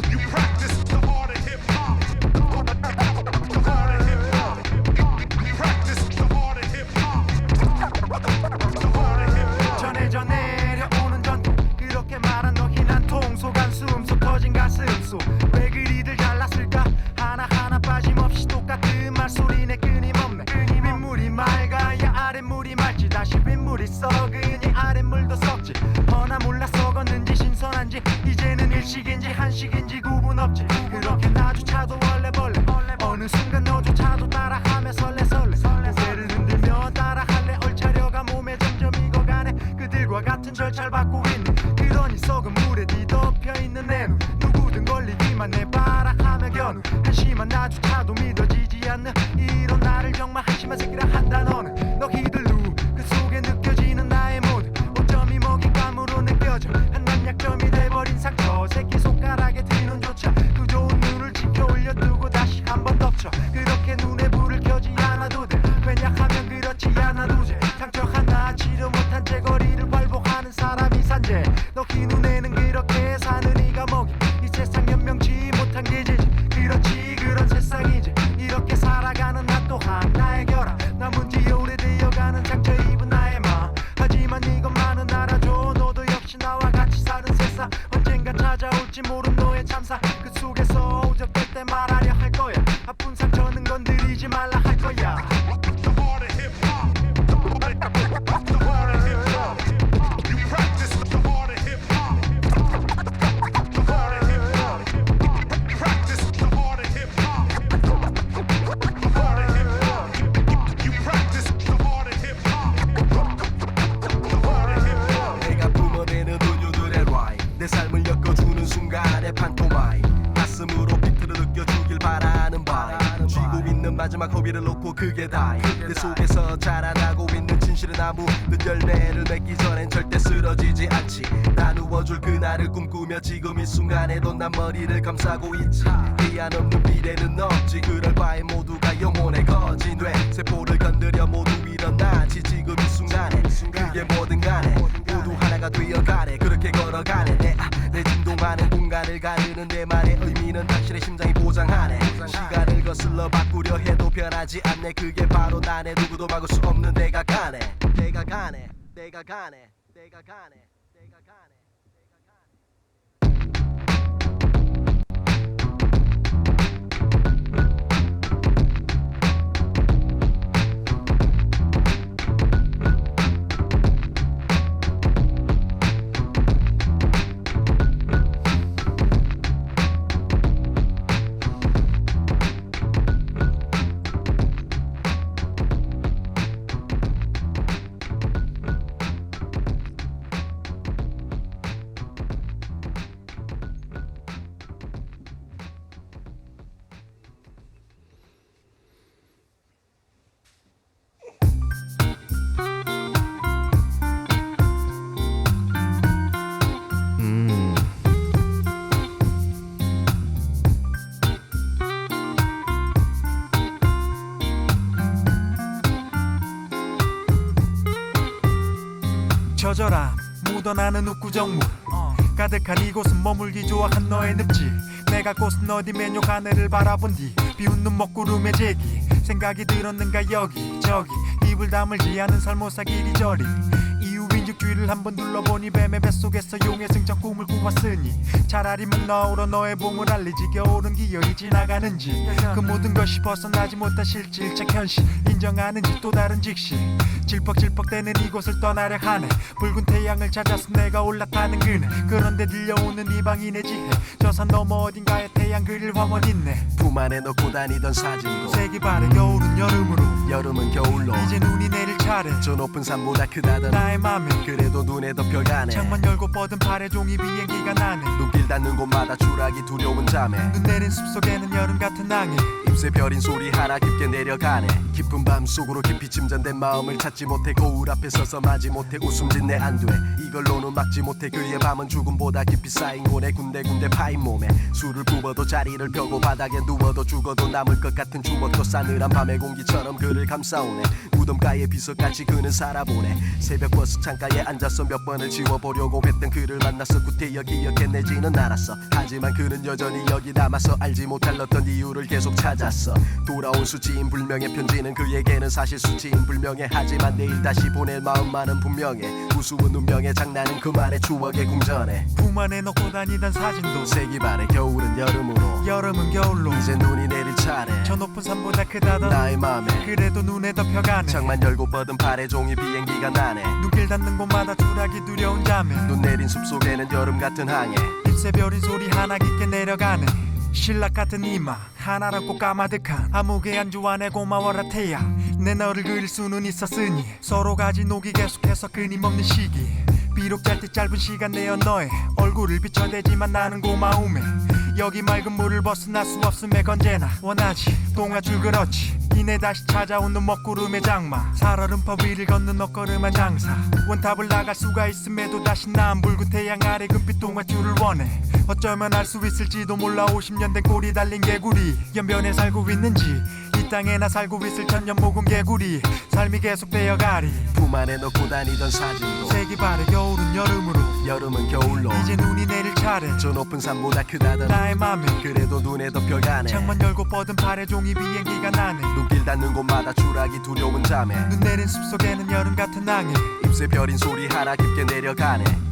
You practice the art of hip hop. The art of hip hop. You practice the art of hip hop. The art of hip hop. 전해져 내려오는 전통 그렇게 말한 너희 난 통속한 숨속 터진 가슴속 왜 그리들 잘났을까 하나하나 빠짐없이 똑같은 말소리네 끊임없네 윗물이 맑아야 아랫물이 맑지 다시 윗물이 썩으니 아랫물도 썩지 허나 몰라 썩었는지 신선한지 이제는 일식인지 한식인지 구분 없지 그렇게 나조차도 원래 벌레 어느 순간 너조차도 따라하며 설레 고개를 흔들며 따라할래 얼차려가 몸에 점점 익어가네 그들과 같은 절차를 받고 있는 그러니 썩은 물에 뒤덮여 있는 내 눈 누구든 걸리기만 해봐라 하며 겨누 한심한 나조차도 믿어지지 않는 이런 나를 정말 한심한 새끼라 한다 너는 너희들 누그 속에 느껴지는 나의 모든 오점이 먹잇감으로 느껴져 한낱 약점이 돼버린 상처 새끼 손가락에 뒤눈조차 그 좋은 눈을 지켜 올려두고 다시 한번 덮쳐 그렇게 눈에 불을 켜지 않아도 돼 왜냐하면 그렇지 않아도 돼 상처 하나 치료 못한 채 거리를 발복하는 사람이 산재 너희 눈에는 그렇게 사는 이가 먹이 이 세상 연명치 못한 기질지 그렇지 그런 세상이지 이렇게 살아가는 나 또한 나의 결함 남은 지 오래되어가는 상처 입은 나의 마음 하지만 이것만은 알아줘 너도 역시 나와 같이 사는 세상 언젠가 찾아올지 모른 너의 참사 그 속에서 오적될 때 말하려 할 거야 아픈 상처는 건드리지 말라 할 거야 The art of hip hop. The art of hip hop. You practice the art of hip hop. The art of hip hop. Practice the art of hip hop. The art of hip hop. You practice the art of hip hop. The art of hip hop. 내가 뿜어내는 은유들의 라임 내 삶을 엮어주는 순간의 판토마임 가슴으로 비트를 느껴주길 바라는 바임 쥐고 있는 마지막 허비를 놓고 그게 다임 내 속에서 자라나고 있는 진실의 나무 는 열매를 맺기 전엔 절대 쓰러지지 않지 나누어줄 그날을 꿈꾸며 지금 이 순간에도 난 머리를 감싸고 있지 기한 없는 미래는 없지 그럴 바에 모두가 영혼의 거진 뇌 세포를 건드려 모두 일어나지 지금 이 순간에 그게 뭐든 간에 모두 하나가 되어가네 그렇게 걸어가네 내 진동하는 공간을 가르는 내 말의 의미는 당신의 심장이 보장하네 시간을 거슬러 바꾸려 해도 변하지 않네 그게 바로 나네 누구도 막을 수 없는 내가 가네 내가 가네 내가 가네 내가 가네 내가 가네 젖어라 묻어나는 웃구정물 가득한 이곳은 머물기 좋아한 너의 늪지 내가 꽃은 어디 메뉴 하늘을 바라본 뒤 비웃는 먹구름의 제기 생각이 들었는가 여기 저기 입을 다물지 않은 살모사 이리저리 이유 인죽주의를 한번 둘러보니 뱀의 뱃속에서 용의 승천 꿈을 꾸었으니 차라리 목 넣으러 너의 봉을 알리지 겨울은 기어이 지나가는지 그 모든 것이 벗어나지 못한 실질적 현실 인정하는지 또 다른 직시 질퍽질퍽대는 이곳을 떠나려 하네 붉은 태양을 찾아서 내가 올라타는 그네 그런데 들려오는 이방인의 지혜 저 산 너머 어딘가에 태양 그릴 화원 있네 품 안에 넣고 다니던 사진도 세기 바래 겨울은 여름으로 여름은 겨울로 이제 눈이 내릴 차례 저 높은 산보다 크다던 나의 맘에 그래도 눈에 덮여가네 창문 열고 뻗은 팔에 종이 비행기가 나네 눈길 닿는 곳마다 추락이 두려운 잠에 눈 내린 숲속에는 여름 같은 낭에 입새 별인 소리 하나 깊게 내려가네 깊은 밤 속으로 깊이 침전된 마음을 찾지 못해 거울 앞에 서서 마지 못해 웃음 짓네 안돼 이걸로는 막지 못해 그의 밤은 죽음보다 깊이 쌓인 곳에 군데군데 파인 몸에 술을 부어도 자리를 펴고 바닥에 누워도 죽어도 남을 것 같은 추억도 싸늘한 밤의 공기처럼 그를 감싸오네 무덤가의 비석같이 그는 살아보네 새벽 버스 창가에 앉아서 몇 번을 지워보려고 했던 그를 만나서 구태여 기억해내지는 않았어 하지만 그는 여전히 여기 남아서 알지 못할 어떤 이유를 계속 찾았어 돌아온 수치인 불명의 편지는 그에게는 사실 수치인 불명예 하지만 내일 다시 보낼 마음만은 분명해 우스운 운명의 장난은 그만의 추억의 궁전에 품 안에 넣고 다니던 사진도 세기 바래 겨울은 여름으로 여름은 겨울로 이제 눈이 내릴 차례 저 높은 산보다 크다던 나의 맘에 그래도 눈에 덮여가네 창만 열고 뻗은 팔에 종이 비행기가 나네 눈길 닿는 곳마다 추락이 두려운 잠에 눈 내린 숲속에는 여름 같은 항해 잎새 별인 소리 하나 깊게 내려가네 신락 같은 이마 하나랑 꼭 까마득한 아무개 안주 안에 고마워라 태양 내 너를 그릴 수는 있었으니 서로 가진 녹이 계속해서 끊임없는 시기 비록 짧디 짧은 시간 내어 너의 얼굴을 비춰대지만 나는 고마움에 여기 맑은 물을 벗어날 수 없음에 언제나 원하지 동아줄 그렇지 이내 다시 찾아온 눈 먹구름의 장마 살얼음법 위를 걷는 엇걸음한 장사 원탑을 나갈 수가 있음에도 다시 난 붉은 태양 아래 금빛 동아줄을 원해 어쩌면 알 수 있을지도 몰라 50년 된 꼬리 달린 개구리 연변에 살고 있는지 이 땅에 나 살고 있을 천년 묵은 개구리 삶이 계속되어 가리 품 안에 넣고 다니던 사진도 세기 바래 겨울은 여름으로 여름은 겨울로 이제 눈이 내릴 차례 저 높은 산보다 크다던 나의 맘에 그래도 눈에 덮여가네 창문 열고 뻗은 팔에 종이 비행기가 나네 눈길 닿는 곳마다 추락이 두려운 잠에 눈 내린 숲속에는 여름 같은 항해 잎새 별인 소리 하나 깊게 내려가네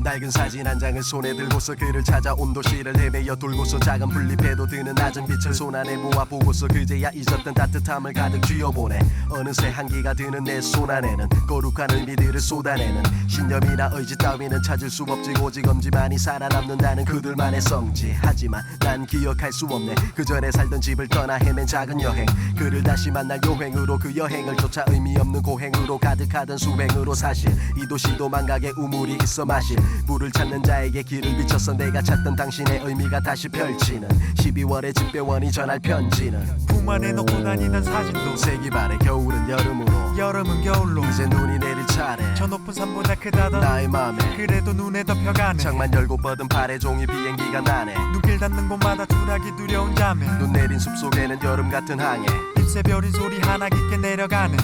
낡은 사진 한 장을 손에 들고서 그를 찾아 온 도시를 헤매여 돌고서 작은 분리패도 드는 낮은 빛을 손안에 모아 보고서 그제야 잊었던 따뜻함을 가득 쥐어보네 어느새 한기가 드는 내 손안에는 거룩한 의미들을 쏟아내는 신념이나 의지 따위는 찾을 수 없지 오직 엄지만이 살아남는다는 그들만의 성지 하지만 난 기억할 수 없네 그 전에 살던 집을 떠나 헤맨 작은 여행 그를 다시 만날 요행으로 그 여행을 쫓아 의미 없는 고행으로 가득하던 수행으로 사실 이 도시도 망각의 우물이 있어 마실 물을 찾는 자에게 길을 비춰서 내가 찾던 당신의 의미가 다시 펼치는 12월의 집배원이 전할 편지는 품 안에 넣고 다니던 사진도 세기 바래 겨울은 여름으로 여름은 겨울로 이제 눈이 내릴 차례 저 높은 산보다 크다던 나의 맘에 그래도 눈에 덮여가네 창만 열고 뻗은 팔에 종이 비행기가 나네 눈길 닿는 곳마다 추락이 두려운 잠에 눈 내린 숲속에는 여름 같은 항해 잎새 별인 소리 하나 깊게 내려가네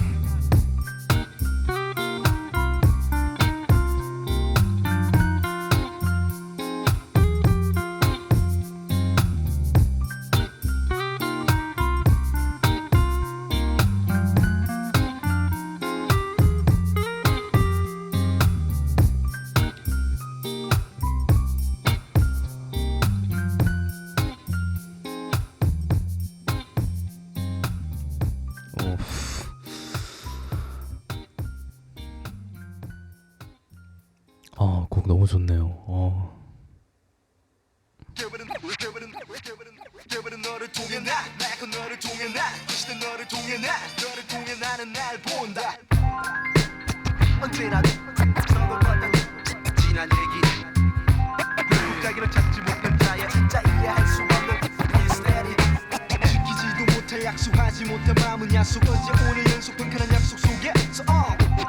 곡 너무 좋네요. 너를 통해 나그 너를 통해 나 시대 너를 통해 너를 통해 나는 날 본다 언제나 서로 받아 지난 얘기 눈가기를 찾지 못한 자야 진짜 이해할 수 없는 미스테리 지키지도 못해 약속하지 못해 마음은 약속 어제 오늘 연속 빈칸한 약속 속에서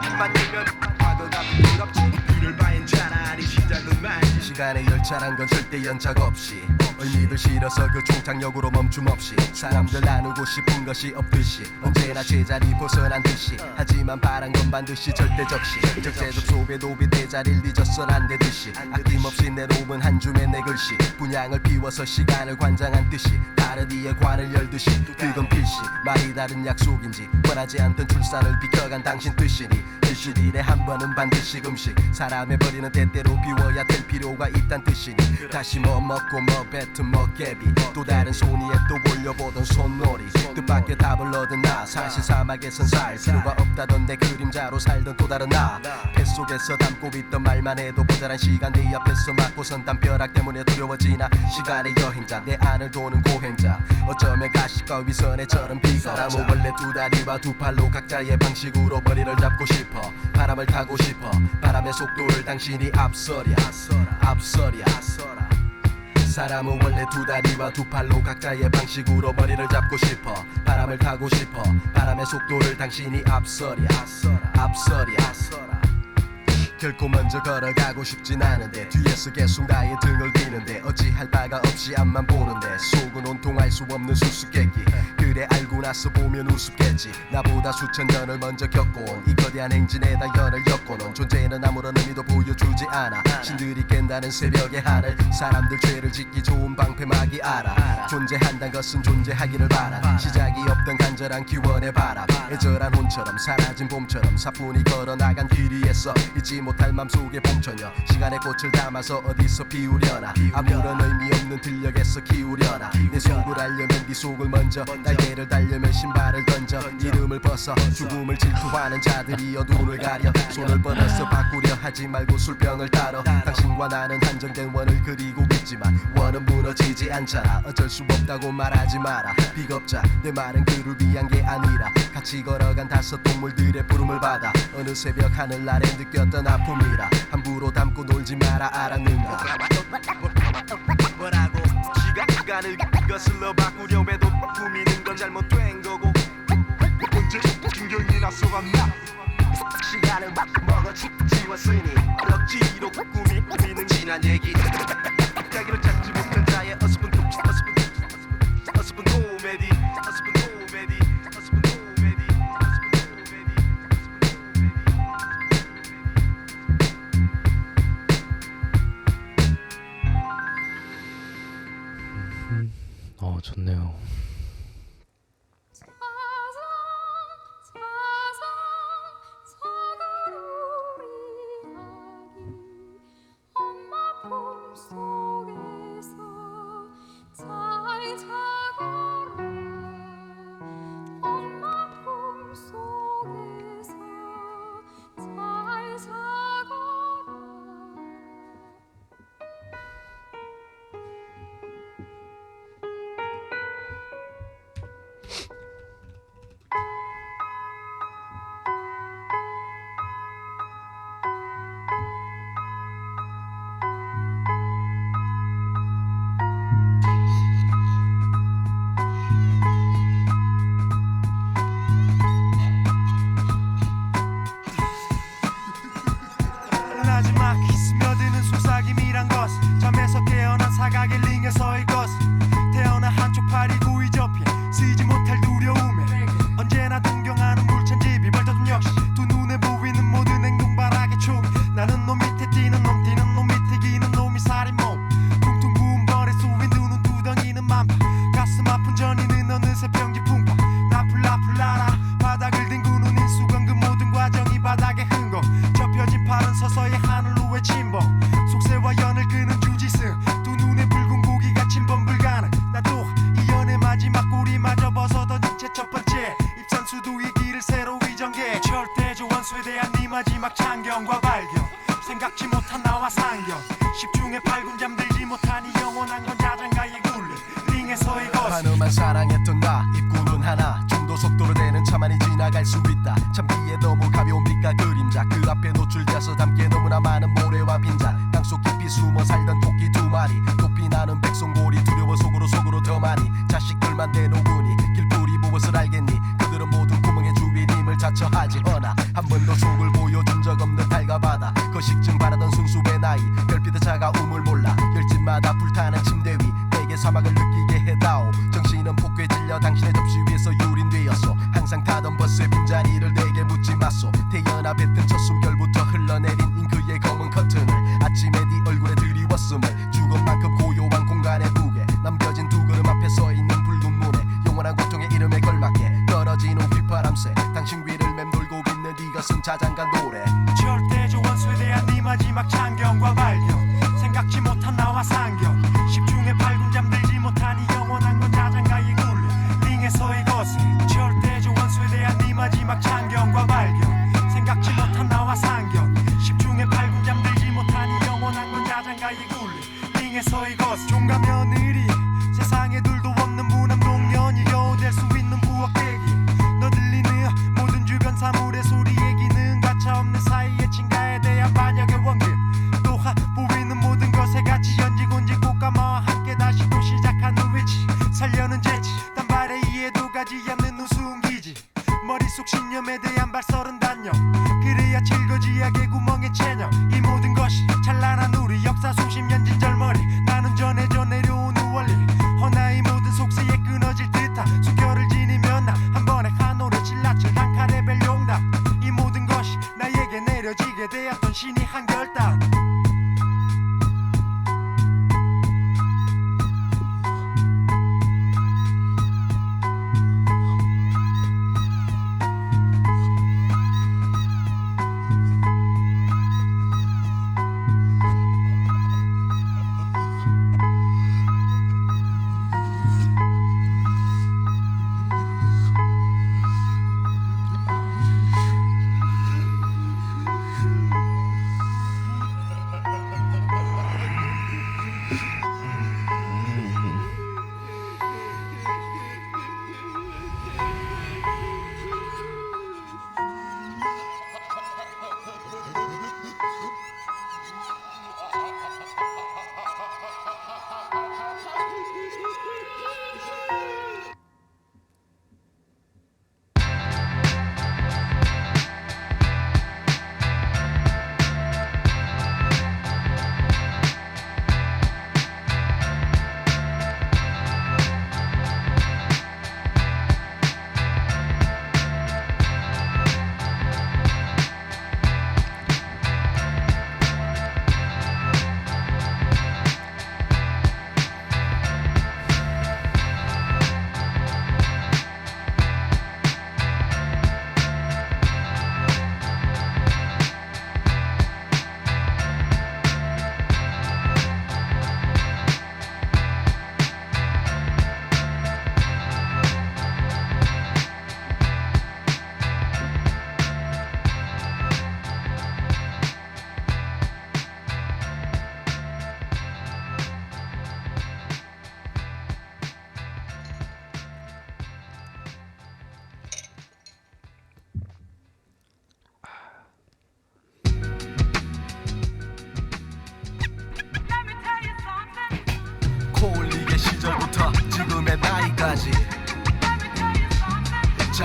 입만 열면 파도가 부끄럽지 그를 봐엔 차라리 시작은 말지 시간의 열차란 건 절대 연착 없이 의미를 실어서 그 종착역으로 멈춤 없이 사람들 나누고 싶은 것이 없듯이 언제나 제자리 벗어난 듯이 하지만 바란 건 반드시 절대 적시 적재적 소배 도비 대자리를 잊어선 안 되듯이 아낌없이 내놓은 한 줌의 내 글씨 분양을 비워서 시간을 관장한 듯이 파르디의 관을 열듯이 그건 필시 말이 다른 약속인지 원하지 않던 출산을 비켜간 당신 뜻이니 일주일에 한 번은 반드시 금식 사람의 버리는 때때로 비워야 될 필요가 있단 뜻이니 다시 뭐 먹고 뭐 뱉은 먹개비 또 다른 손이에 또 올려보던 손놀이 뜻밖의 답을 얻은 나 사실 사막에선 살 필요가 없다던 내 그림자로 살던 또 다른 나 뱃속에서 담고 있던 말만 해도 모자란 시간 내 앞에서 맞고선 담벼락 때문에 두려워지나 시간의 여행자 내 안을 도는 고행자 어쩌면 가시가 위선에처럼 비가 나무 원래 두 다리와 두 팔로 각자의 방식으로 머리를 잡고 싶어 바람을 타고 싶어 바람의 속도를 당신이 앞서랴 앞서랴 사람은 원래 두 다리와 두 팔로 각자의 방식으로 머리를 잡고 싶어 바람을 타고 싶어 바람의 속도를 당신이 앞서랴 앞서랴 결코 먼저 걸어가고 싶진 않은데 뒤에서 계속 나의 등을 비는데 어찌할 바가 없이 앞만 보는데 속은 온통 알 수 없는 수수께끼 그래 알고 나서 보면 우습겠지 나보다 수천 년을 먼저 겪어온 이 거대한 행진에다 연을 엮어놓은 존재는 아무런 의미도 보여주지 않아 신들이 깬다는 새벽의 하늘 사람들 죄를 짓기 좋은 방패막이 알아 존재한다는 것은 존재하기를 바라 시작이 없던 간절한 기원의 바람 애절한 혼처럼 사라진 봄처럼 사뿐히 걸어나간 길 위에서 잊지 못할 맘속의 봄처녀 시간의 꽃을 담아서 어디서 피우려나 아무런 의미 없는 들녘에서 키우려나 내 속을 알려면 네 속을 먼저 날개를 달려면 신발을 던져 이름을 벗어 죽음을 질투하는 자들이여 눈을 가려 손을 뻗어서 바꾸려 하지 말고 술병을 따러 당신과 나는 한정된 원을 그리고 있지만 원은 무너지지 않잖아 어쩔 수 없다고 말하지 마라 비겁자 내 말은 그를 위한 게 아니라 같이 걸어간 다섯 동물들의 부름을 받아 어느 새벽 하늘 아래 느꼈던 아픔이라 함부로 담고 놀지 마라 알았는가 뭐라고 시간을 거슬러 바꾸려 해도 꾸미는 건 잘못된 거고 언제 중경이나 써봤나 시간을 막 먹어 지웠으니 억지로 꾸미는 지난 얘기 자기를 찾지 못한 자의 어스픈 코미디 좋네요. 마지막 스며드는 속삭임이란 것 잠에서 깨어난 사각의 링에서의 것 태어나 한쪽 팔이 구이 접힌 쓰이지 못할 두려움에 언제나 동경하는 물찬집이 벌떠듬 역시 두 눈에 보이는 모든 행동 바라게 촉 나는 놈 밑에 뛰는 놈 밑에 기는 놈이 살인 몸 퉁퉁 부은 벌에 쏘인 두 눈 두덩이는 만파 가슴 아픈 전이는 어느새 병지 풍파 나풀나풀나라 바닥을 뒹구는 인수건 그 모든 과정이 바닥에 흥거 접혀진 팔은 서서히 하늘로 외침범 속세와 연을 끄는 주지스 두 눈에 붉은 고기가 침범 불가능 나도 이 연의 마지막 꼬리마저 벗어던진 채 첫 번째 입산수도의 길을 새로이 전개 절대적 원수에 대한 네 마지막 참견과 발견 생각지 못한 나와 상견 10중에 8군 잠들지 못한 이 영원한 건 자장가의 굴레 링에서의 것 한우만 사랑했던 나 입구는 하나 좀 더 속도로 되는 차만이 지나갈 수 있다 참기에 너무 가벼운 빛과 그림자 그 앞에 노출돼서 담기에 너무나 많은 모래와 빈잔 땅속 깊이 숨어 살던 토끼 두 마리 높이 나는 백성고리 두려워 속으로 더 많이 자식들만 내놓으니 길뿌리 무엇을 알겠니 그들은 모두 구멍에 주위림을 자처하지 허나 한 번도 속을 보여준 적 없는 달과 바다 거식증 바라던 순수의 나이 별빛의 차가움을 몰라 열집마다 불타는 침대 위 내게 사막을 느끼게 해다오 정신은 폭괴 질려 당신의 접시 위에서 유린되었소 항상 타던 버스의 빈자리를 내게 묻지 마소 태연아 뱉은 첫 숨결부터 흘러내린 잉크의 검은 커튼을 아침에 네 얼굴에 드리웠음을 죽은 만큼 고요한 공간의 무게 남겨진 두 걸음 앞에 서 있는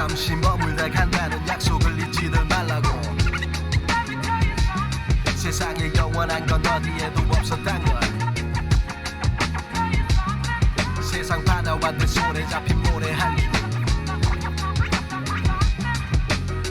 잠시 머물다 간다는 약속을 잊지들 말라고. 세상에 영원한 건 어디에도 없었단 걸. 세상 바다와 내 손에 잡힌 모래 한 줄.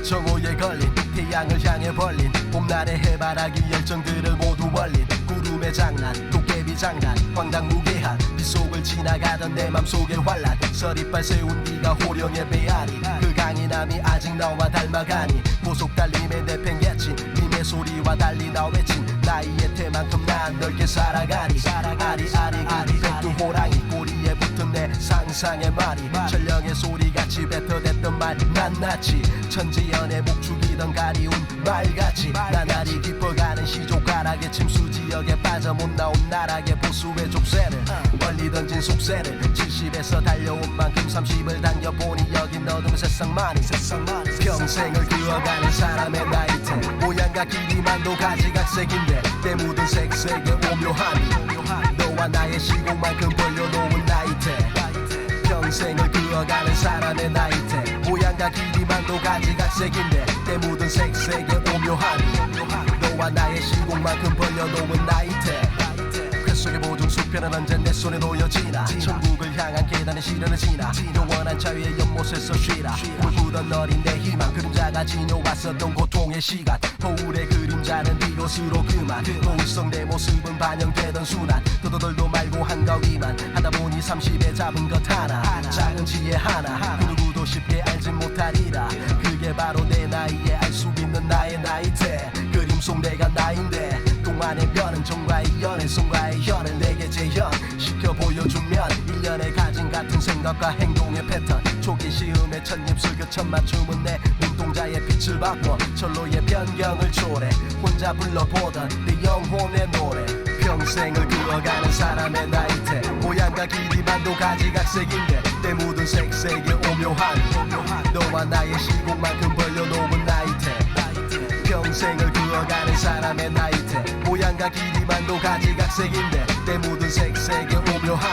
정오에 걸린 태양을 향해 벌린 봄날의 해바라기 열정들을 모두 벌린 구름의 장난 도깨비 장난 황당무계한 빗속을 지나가던 내 맘속의 환란 서리빨 세운 네가 호령의 메아리 그 강인함이 아직 너와 닮아가니 고속 달림에 내팽개친 님의 소리와 달리 나 외친 나이의 태만큼 난 넓게 살아가니 아리아리 백두 호랑이 꼬리에 붙은 내 상상의 말이 전령의 소리같이 뱉어댔던 말 낱낱이 천지연의 목축이던 가리운 말같이 나날이 깊어가는 시조가락의 침수 지역에 빠져 못 나온 나락의 보수의 족쇄를 멀리 던진 속세를 70에서 달려온 만큼 30을 당겨보니 여긴 어둠 세상만이 평생을 그어가는 사람의 나이테 모양과 길이만도 가지각색인데 때 묻은 색색의 오묘함이 너와 나의 시공만큼 벌려놓은 나이테 평생을 그어가는 사람의 나이테 모양과 길이만도 가지각색인데 때 묻은 색색의 오묘함이 너와 나의 시공만큼 벌려놓은 나이테 뱃속의 모든 수편은 언제 내 손에 놓여지나 천국을 향한 계단의 시련을 지나 영원한 자유의 연못에서 쉬라 울부던 어린 내 희망 그림자가 지녀왔었던 고통의 시간 거울의 그림자는 이곳으로 그만 거울 속 내 모습은 반영되던 순간 도도돌도 말고 한가위만 하다보니 30에 잡은 것 하나 작은 지혜 하나 그 누구도 쉽게 알지 못하리라 그게 바로 내 나이에 알 수 있는 나의 나이테 그림 속 내가 나인데 동안의 변은 정과의 연애 송과의 현을 내게 재현시켜 보여주면 1년에 가진 같은 생각과 행동의 패턴 초기 시음의 첫 입술 그 첫 맞춤은 내 눈동자의 빛을 바꿔 절로의 변경을 초래 혼자 불러보던 내 영혼의 노래 평생을 그어가는 사람의 나이테 모양과 길이만도 가지각색인데 때 묻은 색색의 오묘함 너와 나의 시공만큼 벌려놓은 나이테 평생을 그어가는 사람의 나이테 모양과 길이만도 가지각색인데 때 묻은 색색의 오묘함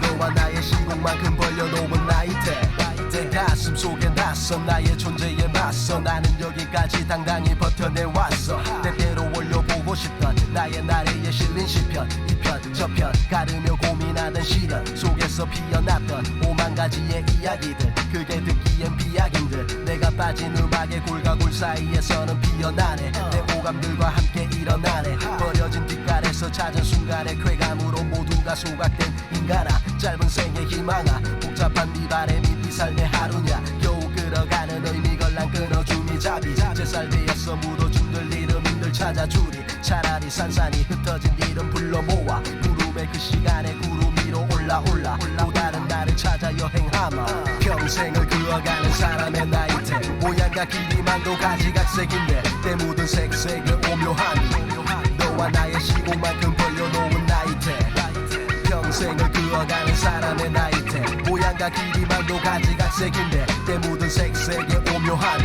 너와 나의 시공만큼 벌려놓은 나이테 내 가슴 속에 낯선 나의 존재에 맞서 나는 여기까지 당당히 버텨내왔어 때때로 올려보고 싶던 나의 나래에 실린 시편 이편 저편 가르며 고민하던 시련 속에서 피어났던 오만 가지의 이야기들 그게 듣기엔 비약인들 내가 빠진 음악의 골과 골 사이에서는 피어나네 내 오감들과 함께 일어나네 버려진 뒷간에서 찾은 순간의 쾌감으로 모두가 소각된 인간아 짧은 생의 희망아 복잡한 네 바람이 네 삶의 하루냐 겨우 끌어가는 의미 걸랑 끊어줌이 잡이 제살 되었어 묻어준 들 이름인들 찾아주리 차라리 산산이 흩어진 이름 불러 모아 구름의 그 시간에 구름 위로 올라 또 다른 나를 찾아 여행하마 평생을 그어가는 사람의 나이테 모양과 길이만도 가지각색인데 때 묻은 색색의 오묘함이 너와 나의 시공만큼 벌려놓은 나이테 평생을 그어가는 사람의 나이테 모양과 길이만도 가지각색인데 때 묻은 색색의 오묘함이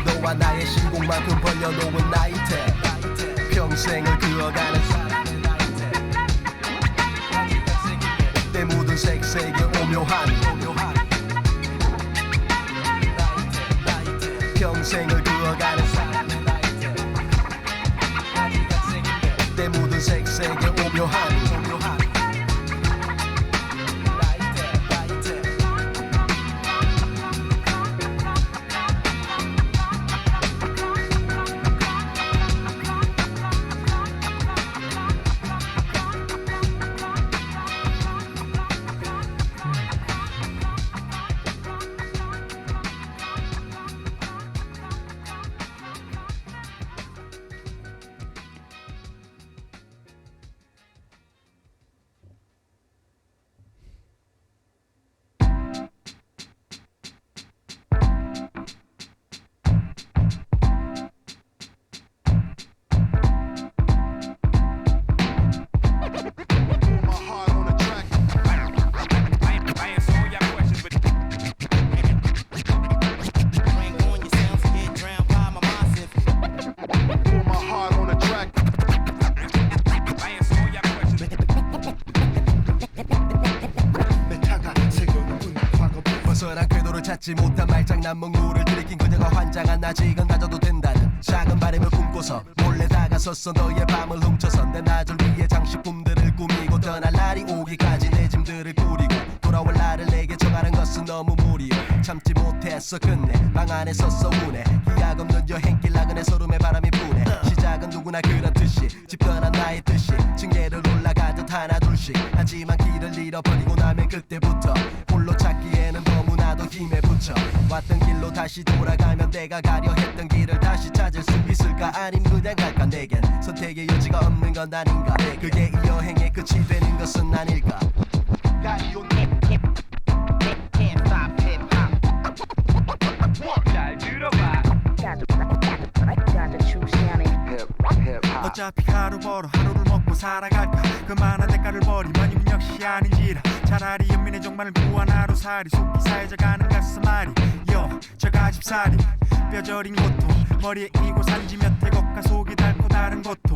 너와 나의 시공만큼 벌려놓은 나이테 평생을 그어가는 사람의 나이테 때 묻은 색색의 오묘함이 평생을 그어가는 사람의 나이테 때 묻은 색색의 오묘함이 찾지 못한 말장난 먹물을 들이킨 그녀가 환장한 아직은 가져도 된다는 작은 바람을 꿈꿔서 몰래 다가섰어 너의 밤을 훔쳐서 내 나절 위에 장식품들을 꾸미고 떠날 날이 오기까지 내 짐들을 꾸리고 돌아올 나를 내게 정하는 것은 너무 무리여 참지 못했어 끝내 방 안에 섰어 운해 기약 없는 여행길 나그네 소름에 바람이 부네 시작은 누구나 그렇듯이 집 떠난 나의 뜻이 층계를 올라가듯 하나 둘씩 하지만 길을 잃어버리고 나면 그때부터 홀로 찾기에는 너무나도 힘에 부쳐 왔던 길로 다시 돌아가면 내가 가려 했던 길을 다시 찾을 수 있을까 아님 그냥 갈까 내겐 선택의 여지가 없는 건 아닌가 그게 이 여행의 끝이 되는 것은 아닐까 잘 들어봐 어차피 하루 벌어 하루를 먹고 살아갈까 그만한 대가를 버리면 역시 아닌지라 차라리 연민의 종말을 구한 하루살이 속기 사해져가는 가슴앓이 저가 집살이 뼈저린 고통 머리에 이고 산지 몇 해 걷가 속이 닳고 다른 고통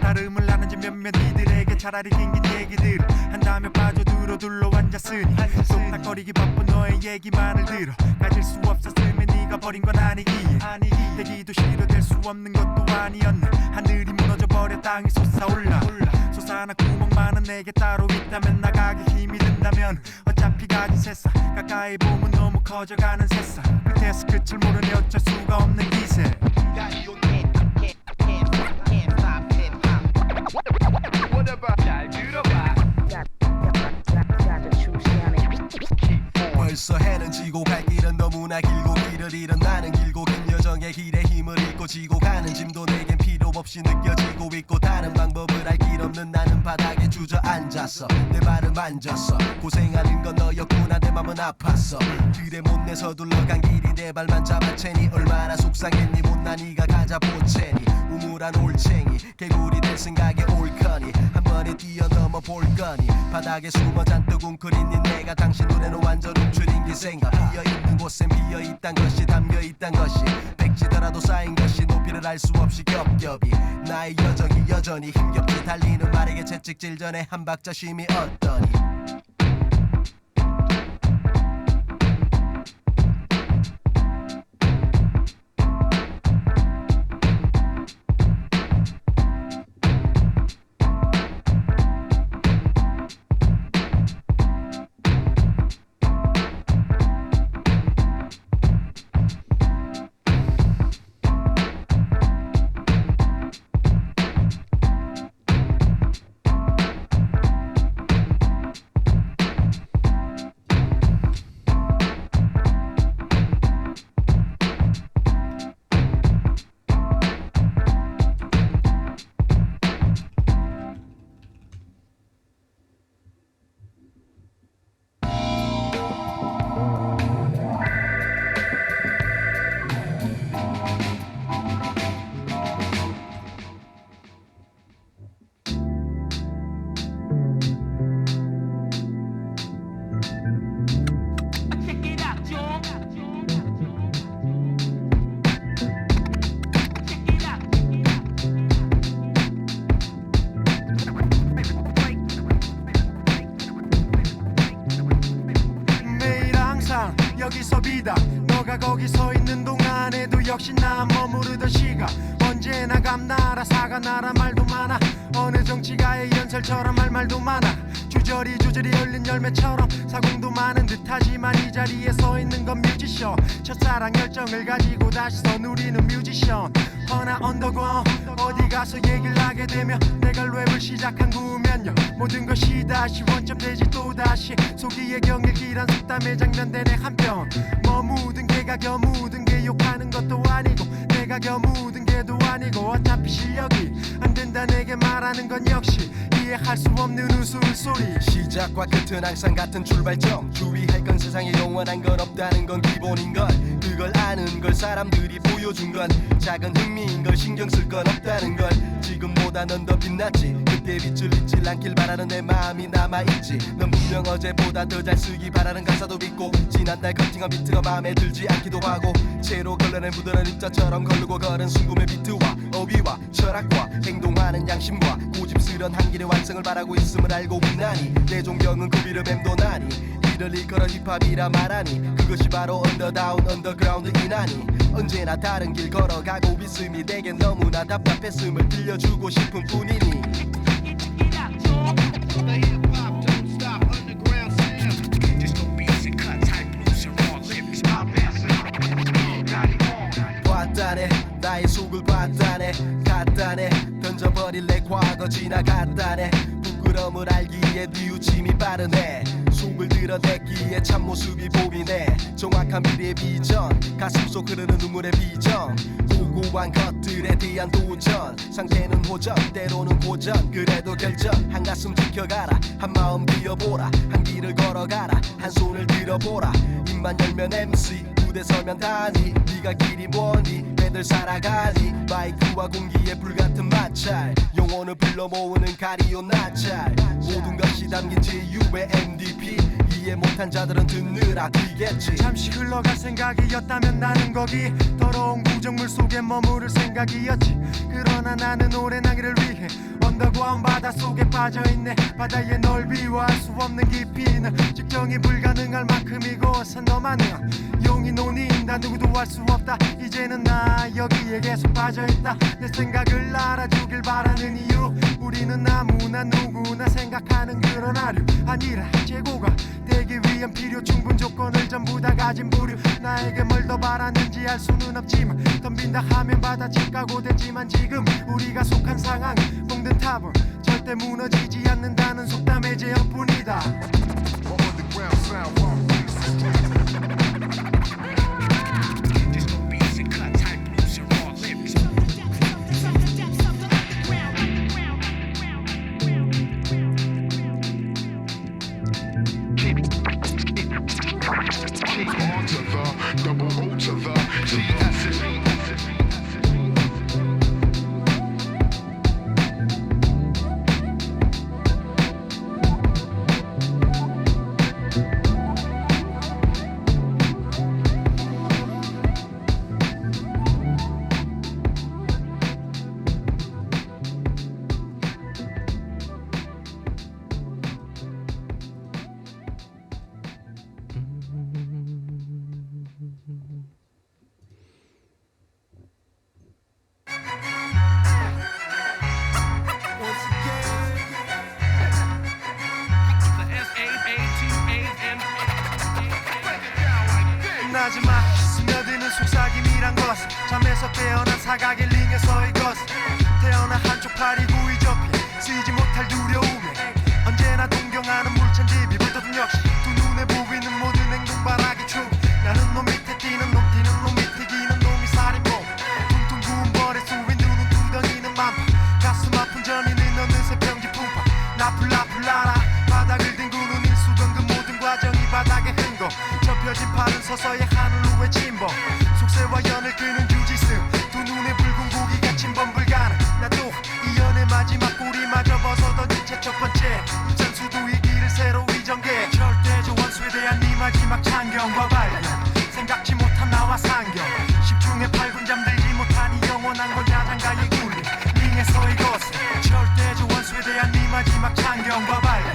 다름을 나는지 몇몇 이들에게 차라리 긴긴 얘기들을 한다며 빠져들어 둘러 앉았으니 속닥거리기 바쁜 너의 얘기만을 들어 가질 수 없었으면 네가 버린 건 아니기에 되기도 싫어 될 수 없는 것도 아니었네 하늘이 무너져버려 땅이 솟아올라 솟아나 구멍 많은 내게 따로 있다면 나가기 힘이 든다면 어차피 가진 새싹 가까이 보면 너무 커져가는 새싹 끝에서 끝을 모르니 어쩔 수가 없는 기세 잘 들어봐 벌써 해는 지고 갈 길은 너무나 길고 길을 잃은 나는 길고 긴 여정의 길에 힘을 잃고 지고 가는 짐도 내겐 필요 없이 느껴지고 있고 다른 방법을 알 길 없는 나는 바닥에 주저앉았어 내 발을 만졌어 고생하는 건 너였구나 내 맘은 아팠어 그래 못내 서둘러간 길이 내 발만 잡아채니 얼마나 속상했니 못난 이가 가자 보채니 우물한 올챙이 개구리 될 생각에 올거니 한 번에 뛰어넘어 볼 거니 바닥에 숨어 잔뜩 웅크린 내가 당신 눈에는 완전 움츠린 게 생각 비어있는 곳엔 비어있단 것이 담겨있단 것이 백지더라도 쌓인 것이 높이를 알 수 없이 겹겹이 나의 여정이 여전히 힘겹게 달리는 말에게 채찍질 전에 한 박자 쉼이 어떠니 여기서 비다 너가 거기 서 있는 동안에도 역시 나 머무르던 시각 언제나 감나라 사과나라 말도 많아 어느 정치가의 연설처럼 할 말도 많아 주저리 열린 열매처럼 사공도 많은 듯하지만 이 자리에 서 있는 건 뮤지션 첫사랑 열정을 가지고 다시 서 누리는 뮤지션 허나 언더그라운드 어디 가서 얘기를 하게 되면 내가 랩을 시작한 구면요 모든 것이 다시 원점되지 또다시 소기의 경일 길한 속담의 장면되네 한편 머무든 개가 겨무든 게 욕하는 것도 아니고 내가 겨무든 게도 아니고 어차피 실력이 안 된다 내게 말하는 건 역시 이해할 수 없는 웃음소리 시작과 끝은 항상 같은 출발점 주의할 건 세상에 영원한 건 없다는 건 기본인걸 그걸 아는 걸 사람들이 보여준 건 작은 흥미인 걸 신경 쓸 건 없다는 걸 지금보다 넌 더 빛났지 그때 빛을 잊지 않길 바라는 내 마음이 남아있지 넌 분명 어제보다 더 잘 쓰기 바라는 가사도 있고 지난달 커팅한 비트가 마음에 들지 않기도 하고 채로 걸러낸 부드러운 입자처럼 걸르고 걸은 순금의 비트와 어휘와 철학과 행동하는 양심과 고집스런 한 길의 완성을 바라고 있음을 알고 있나니 내 존경은 그 비를 맴도나니 길을 일컬어 힙합이라 말하니 그것이 바로 언더다운 언더그라운드이나니 언제나 다른 길 걸어가고 있음이 내겐 너무나 답답했음을 들려주고 싶은 뿐이니 봤다네 나의 속을 봤다네 갔다네 던져버릴래 과거 지나갔다네 부끄러움을 알기에 뉘우침이 빠르네 속을 드러냈기에 참모습이 보이네 정확한 미래의 비전 가슴속 흐르는 눈물의 비전 고고한 것들에 대한 도전 상태는 호전 때로는 고전 그래도 결전 한 가슴 지켜가라 한 마음 비워보라 한 길을 걸어가라 한 손을 들어보라 입만 열면 MC 무대 서면 다니 네가 길이 뭐니 왜들 살아가니 마이크와 공기의 불같은 마찰 영혼을 불러 모으는 가리온 나찰 모든 것이 담긴 제유의 MVP 이해 못한 자들은 듣느라 뛰겠지 잠시 흘러갈 생각이었다면 나는 거기 더러운 구정물 속에 머무를 생각이었지 그러나 나는 오랜 항해를 위해 언덕과 바다 속에 빠져있네 바다의 넓이와 알 수 없는 깊이는 측정이 불가능할 만큼이고 산 너만은 용이 논의인다 누구도 알 수 없다 이제는 나 여기에 계속 빠져있다 내 생각을 알아주길 바라는 이유 우리는 아무나 누구나 생각하는 그런 하류 아니라 재고가 되기 위한 필요 충분 조건을 전부 다 가진 부류 나에게 뭘 더 바라는지 알 수는 없지만 덤빈다 하면 받아칠 각오되지만 지금 우리가 속한 상황 뽕든 탑은 절대 무너지지 않는다는 속담의 제형뿐이다 나지마 스며드는 속삭임이란 것은 잠에서 깨어난 사각의 링에서 이것은 태어난 한쪽 팔이 구이 접히 쓰이지 못할 두려움에 언제나 동경하는 물찬집이 불도든 역시 두 눈에 보이는 모든 행동 바라기 중 나는 놈 밑에 뛰는 놈 뛰는 놈 밑에 기는 놈이 살인범 퉁퉁 부은 벌에 쏘인 눈은 두덩이는 만파 가슴 아픈 전이는 어느새 병지 풍파 나풀나풀나라 바닥을 뒹구는 일수건 그 모든 과정이 바닥에 흔거 접혀진 팔은 서서히 하늘로 외침범 속세와 연을 끄는 주지스 두 눈에 붉은 고기가 침범 불가능 나도 이 연의 마지막 꼬리마저 벗어던진 채 첫 번째 입장수도 이 길을 새로이 전개 절대적 원수에 대한 네 마지막 찬경과 발견 생각지 못한 나와 상경 10중에 8군 잠들지 못한 이 영원한 건 야장가의 굴림 링에서 이것은 절대적 원수에 대한 네 마지막 찬경과 발견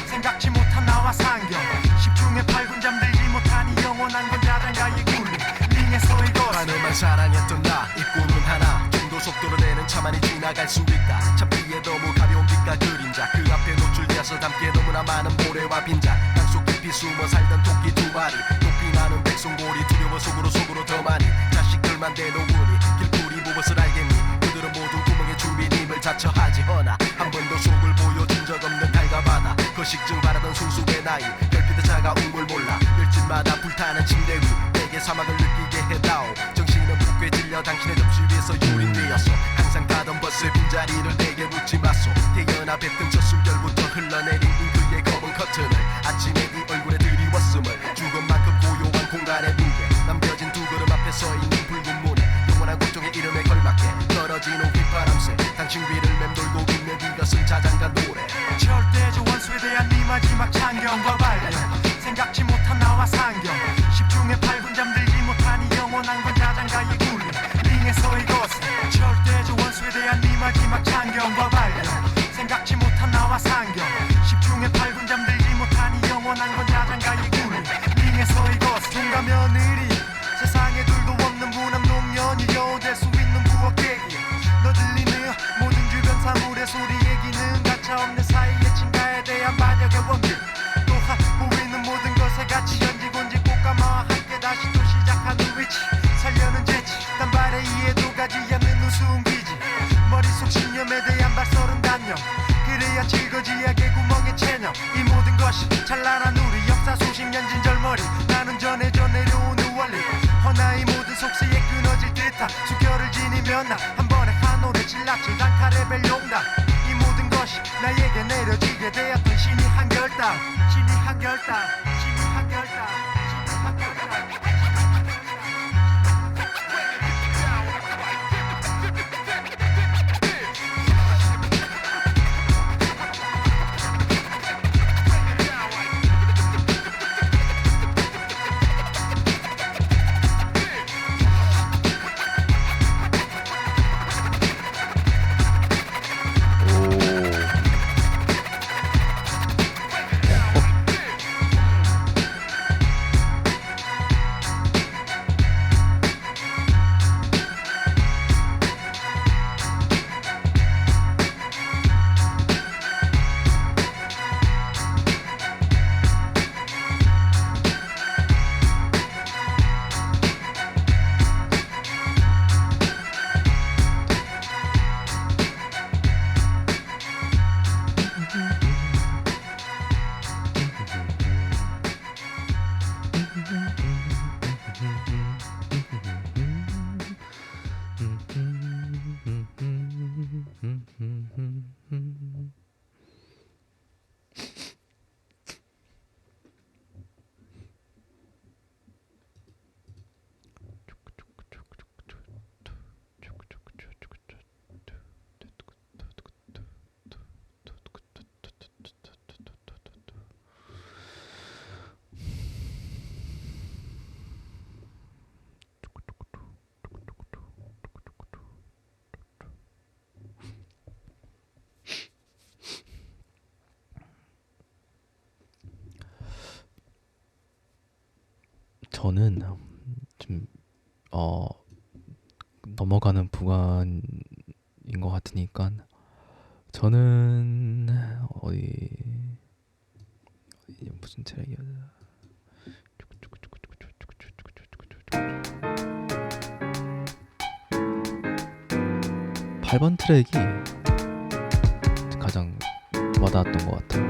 생각지 못한 나와 상경 10중에 8군 잠들지 못한 이 영원한 건 야장가의 굴림 링에서 이것은 하늘만 사랑했던 나 입구는 하나 정도 속도로 내는 차만이 지나갈 수 있다 잡기에 너무 가벼운 빛과 그림자 그 앞에 노출되어서 담기에 너무나 많은 모래와 빈자 땅속 깊이 숨어 살던 토끼 두 마리 높이 나는 백송골이 두려워 속으로 더 많이 자식들만 대놓으니 길거리 무엇을 알겠니 그들은 모두 구멍의 주민임을 자처하지 허나 한 번도 속을 보여준 적 없는 달과 바다 거식증 바라던 순수의 나이 결핍의 차가운 걸 몰라 일진마다 불타는 침대 위 내게 사막을 느끼게 해다오 정신은 북괴 질려 당신의 접시 위에서 요린되었어 항상 타던 버스의 빈자리를 내게 묻지 마소 태연아 뱉은 첫 숨결부터 흘러내린 그의 검은 커튼을 아침에 네 얼굴에 드리웠음을 죽은 만큼 고요한 공간의 무게 남겨진 두 걸음 앞에 서있는 붉은 문에 영원한 고통의 이름에 걸맞게 떨어지는 휘바람새 당신 위를 맴돌고 있는 이것은 자장가 노래 절대적 원수에 대한 네 마지막 찬경과 발견 생각지 못한 나와 상경 10중에 8군 잠들지 못한 누가 며느리 세상에 둘도 없는 무남 농년이 겨우 될 수 있는 부엌 계기 너 들리는 모든 주변 사물의 소리 얘기는 가차없는 사이의 친가에 대한 반역의 원길 또한 보이는 모든 것에 같이 연지곤지 꽃가마와 함께 다시 또 시작하는 위치 살려는 재치 단발의 이해도 가지 않는 우스운 기지 머릿속 신념에 대한 발설은 단념 그래야 질거지하게 구멍에 체념 이 모든 것이 찬란한 우리 역사 수십 년 진절머리 나는 전해져 내려오는 원리 허나 이 모든 속세에 끊어질 듯한 수결을 지니면 나 한 번에 한 올에 질락질 단칼에 벨용당 이 모든 것이 나에게 내려지게 되었던 신이 한 결단 신이 한 결단 신이 한 결단 신이 한 결단 저는 좀 넘어가는 구간인 것 같으니까 저는 어디 무슨 트랙이야? 8번 트랙이 가장 와닿았던 것 같아요.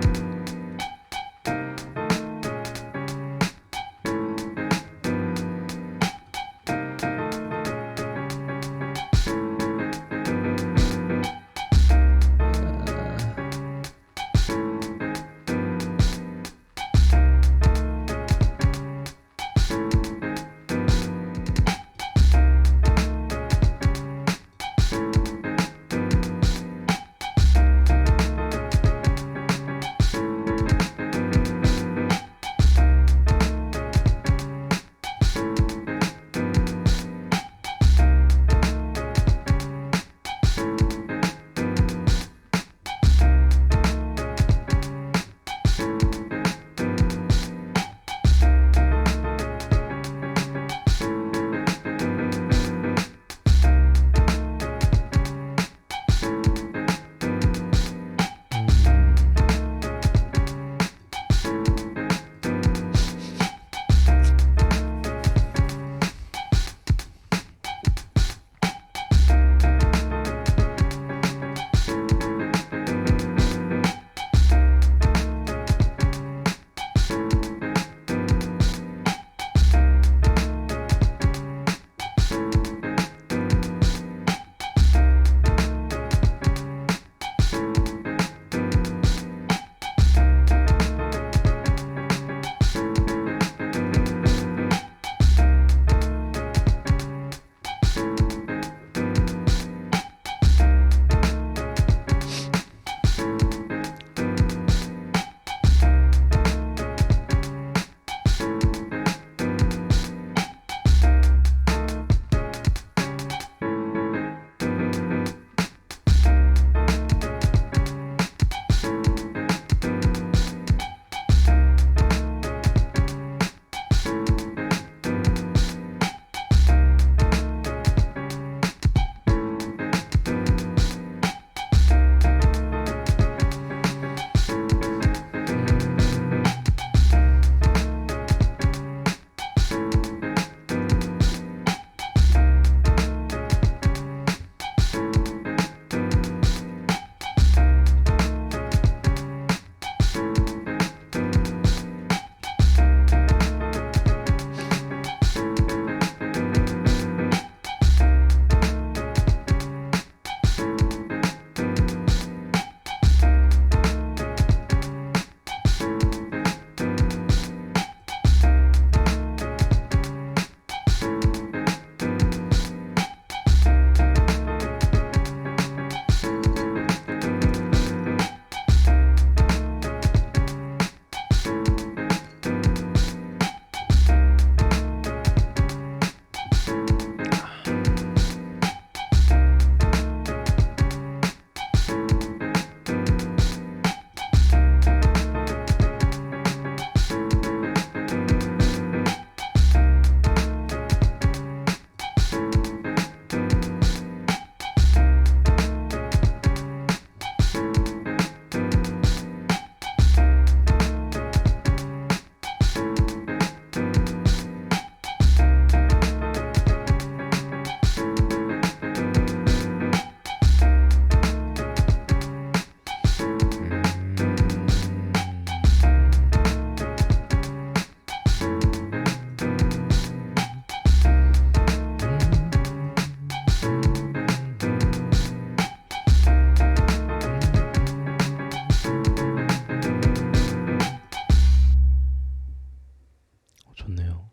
좋네요.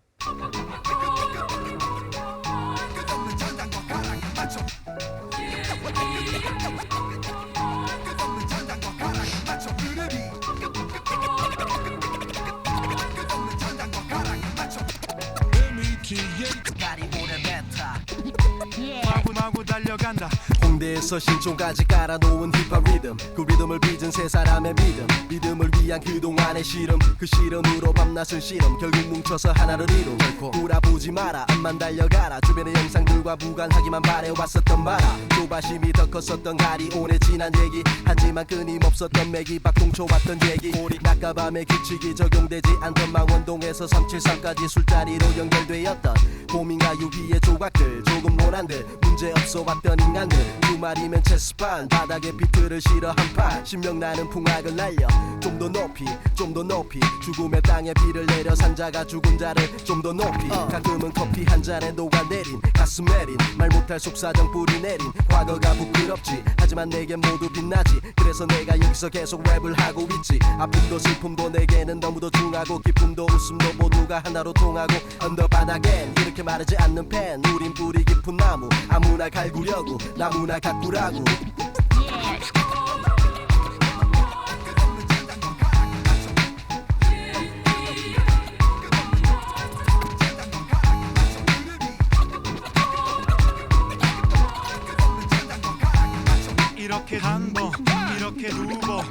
끝없는 전장과 가락에 맞춰 끝없는 전장과 가락에 맞춰 흐르리 끝없는 전장과 가락에 맞춰 가리 오래 뱉다 마구 달려간다 홍대에서 신촌까지 깔아놓은 힙합 리듬 그 리듬을 빚은 세 사람의 믿음을 위한 그동안의 씨름 그 씨름으로 밤낮은 씨름 결국 뭉쳐서 하나를 이룬 결코 돌아보지 마라 앞만 달려가라 주변의 영상들과 무관하기만 바래왔었던 바라 조바심이 더 컸었던 가리온의 지난 얘기 하지만 끊임없었던 맥이 박동쳐왔던 얘기 우리 낮과 밤의 규칙이 적용되지 않던 망원동에서 373까지 술자리로 연결되었던 고민과 유비의 조각들 조금 논한 듯 문제없어 왔던 인간들 주말이면 체스판 바닥에 비트를 실어 한판 신명나는 풍악을 날려 좀 더 높이 죽음의 땅에 비를 내려 산자가 죽은 자를 좀 더 높이 가끔은 커피 한 잔에 녹아내린 가슴 내린 말 못할 속사정 뿌리 내린 과거가 부끄럽지 하지만 내겐 모두 빛나지 그래서 내가 여기서 계속 랩을 하고 있지 아픔도 슬픔도 내게는 너무도 중하고 기쁨도 웃음도 모두가 하나로 통하고 언더 바닥엔 이렇게 마르지 않는 펜 우린 뿌리 깊은 나무 아무나 갈구려고 나무나 가꾸라고 이렇게 한 번 이렇게 두번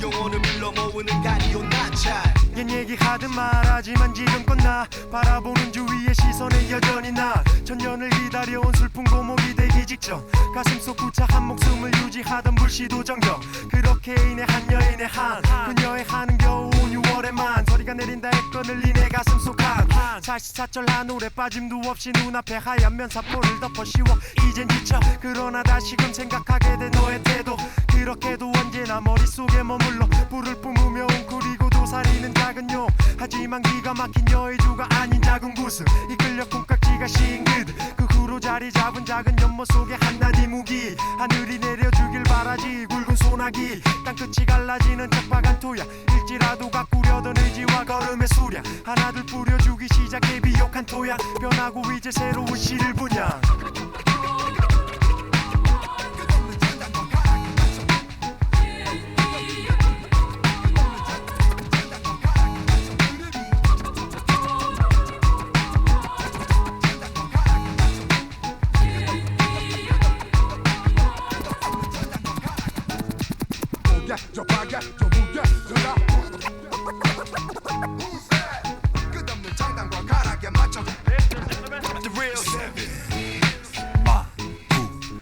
영혼을 밀러 모으는 가리온 나찰 옛 얘기하든 말하지만 지금껏 나 바라보는 주위의 시선에 여전히 나 천년을 기다려온 슬픈 고목이 되기 직전 가슴속 구차한 목숨을 유지하던 불시도 정경 그렇게 인해 한 여인의 한 그녀의 한은 겨우 6월에만 소리가 내린다 했건을 니네 가슴 속한 44절 한 올에 빠짐도 없이 눈앞에 하얀 면사포를 덮어 씌워 이젠 지쳐 그러나 다시금 생각하게 된 너의 태도 그렇게도 언제나 머릿속에 머물러 불을 뿜으며 웅크리고 도사리는 작은 욕 하지만 기가 막힌 여의주가 아닌 작은 구슬 이끌려 콩깍지가 싱긋 그 후로 자리 잡은 작은 연못 속에 한낱이 무기 하늘이 내려주길 바라지 굵은 소나기 땅끝이 갈라지는 척박한 토양 일지라도 가꾸려던 의지와 걸음의 수량 하나둘 뿌려주기 시작해 비옥한 토양 변하고 이제 새로운 씨를 분양 저 박야 저 무야 저나 끝없는 장단과 가락에 맞춰 The real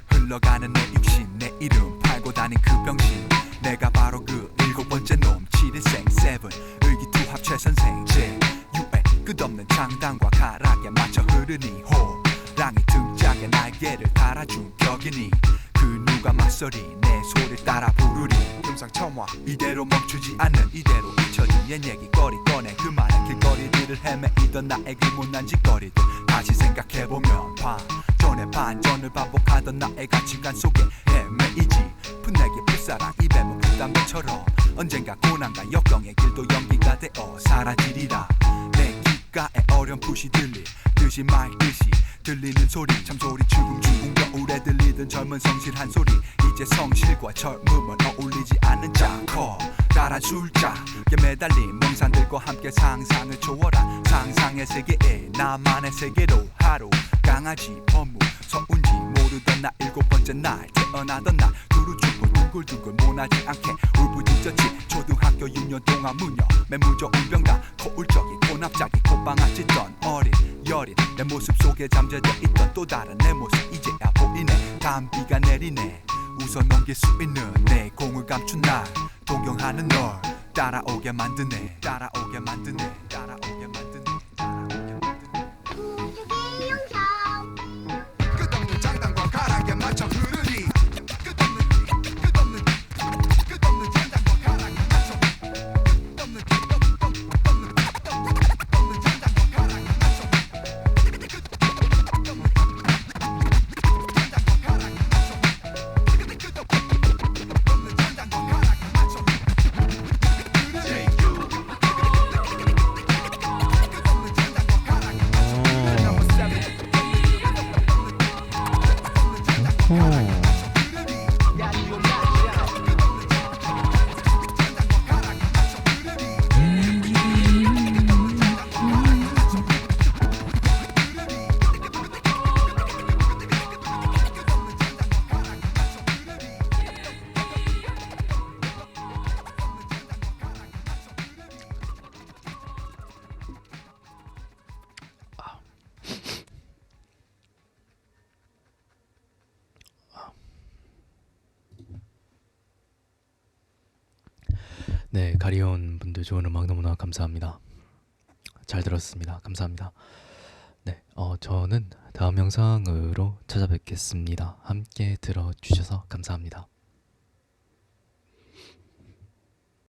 흘러가는 내 육신 내 이름 팔고 다닌 그 병신 내가 바로 그 7번째 놈 7일생 7 의기투합 최선생 제6의 끝없는 장단과 가락에 맞춰 흐르니 호랑이 등짝에 날개를 달아준 격이니 그 누가 맞서리 내 소리를 따라 부르리 금상첨화 이대로 멈추지 않는 이대로 잊혀진 옛 얘기거리 꺼내 그 많은 길거리들을 헤매이던 나의 그 못난 짓거리들 다시 생각해보면 반전의 반전을 반복하던 나의 가치관 속에 헤매이지 풋내기 풋사랑 입에 묻은 담배처럼 언젠가 고난과 역경의 길도 연기가 되어 사라지리라 내 귓가에 어렴풋이 들릴 듯이 말듯이 들리는 소리 참소리 주궁주궁 겨울에 들리던 젊은 성실한 소리 이제 성실과 젊음은 어울리지 않는 자 커다란 술잔에 매달린 몽산들과 함께 상상을 초월한 상상의 세계에 나만의 세계로 하루 강아지 법무 서운지 모르던 나 7번째 날 태어나던 날 두루죽고 둥글둥글 모나지 않게 울부짖었지 초등학교 6년 동안 무녀 매무저 운병가 거울적인 코납작이 콧방아찢던 어린 여린 내 모습 속에 잠재져 있던 또 다른 내 모습 이제야 보이네 담비가 내리네 웃어 넘길 수 있는 내 공을 감춘 날 동경하는 널 따라오게 만드네 따라오게 만드네 따라오게 만드네 따라오게 만드네 끝없는 장단과 가락에 맞춰 흐르니 끝없는 장단과 가락에 맞춰 끝없는 장단과 가락에 맞춰 네, 가리온 분들 좋은 음악 너무나 감사합니다. 잘 들었습니다. 감사합니다. 네, 저는 다음 영상으로 찾아뵙겠습니다. 함께 들어주셔서 감사합니다.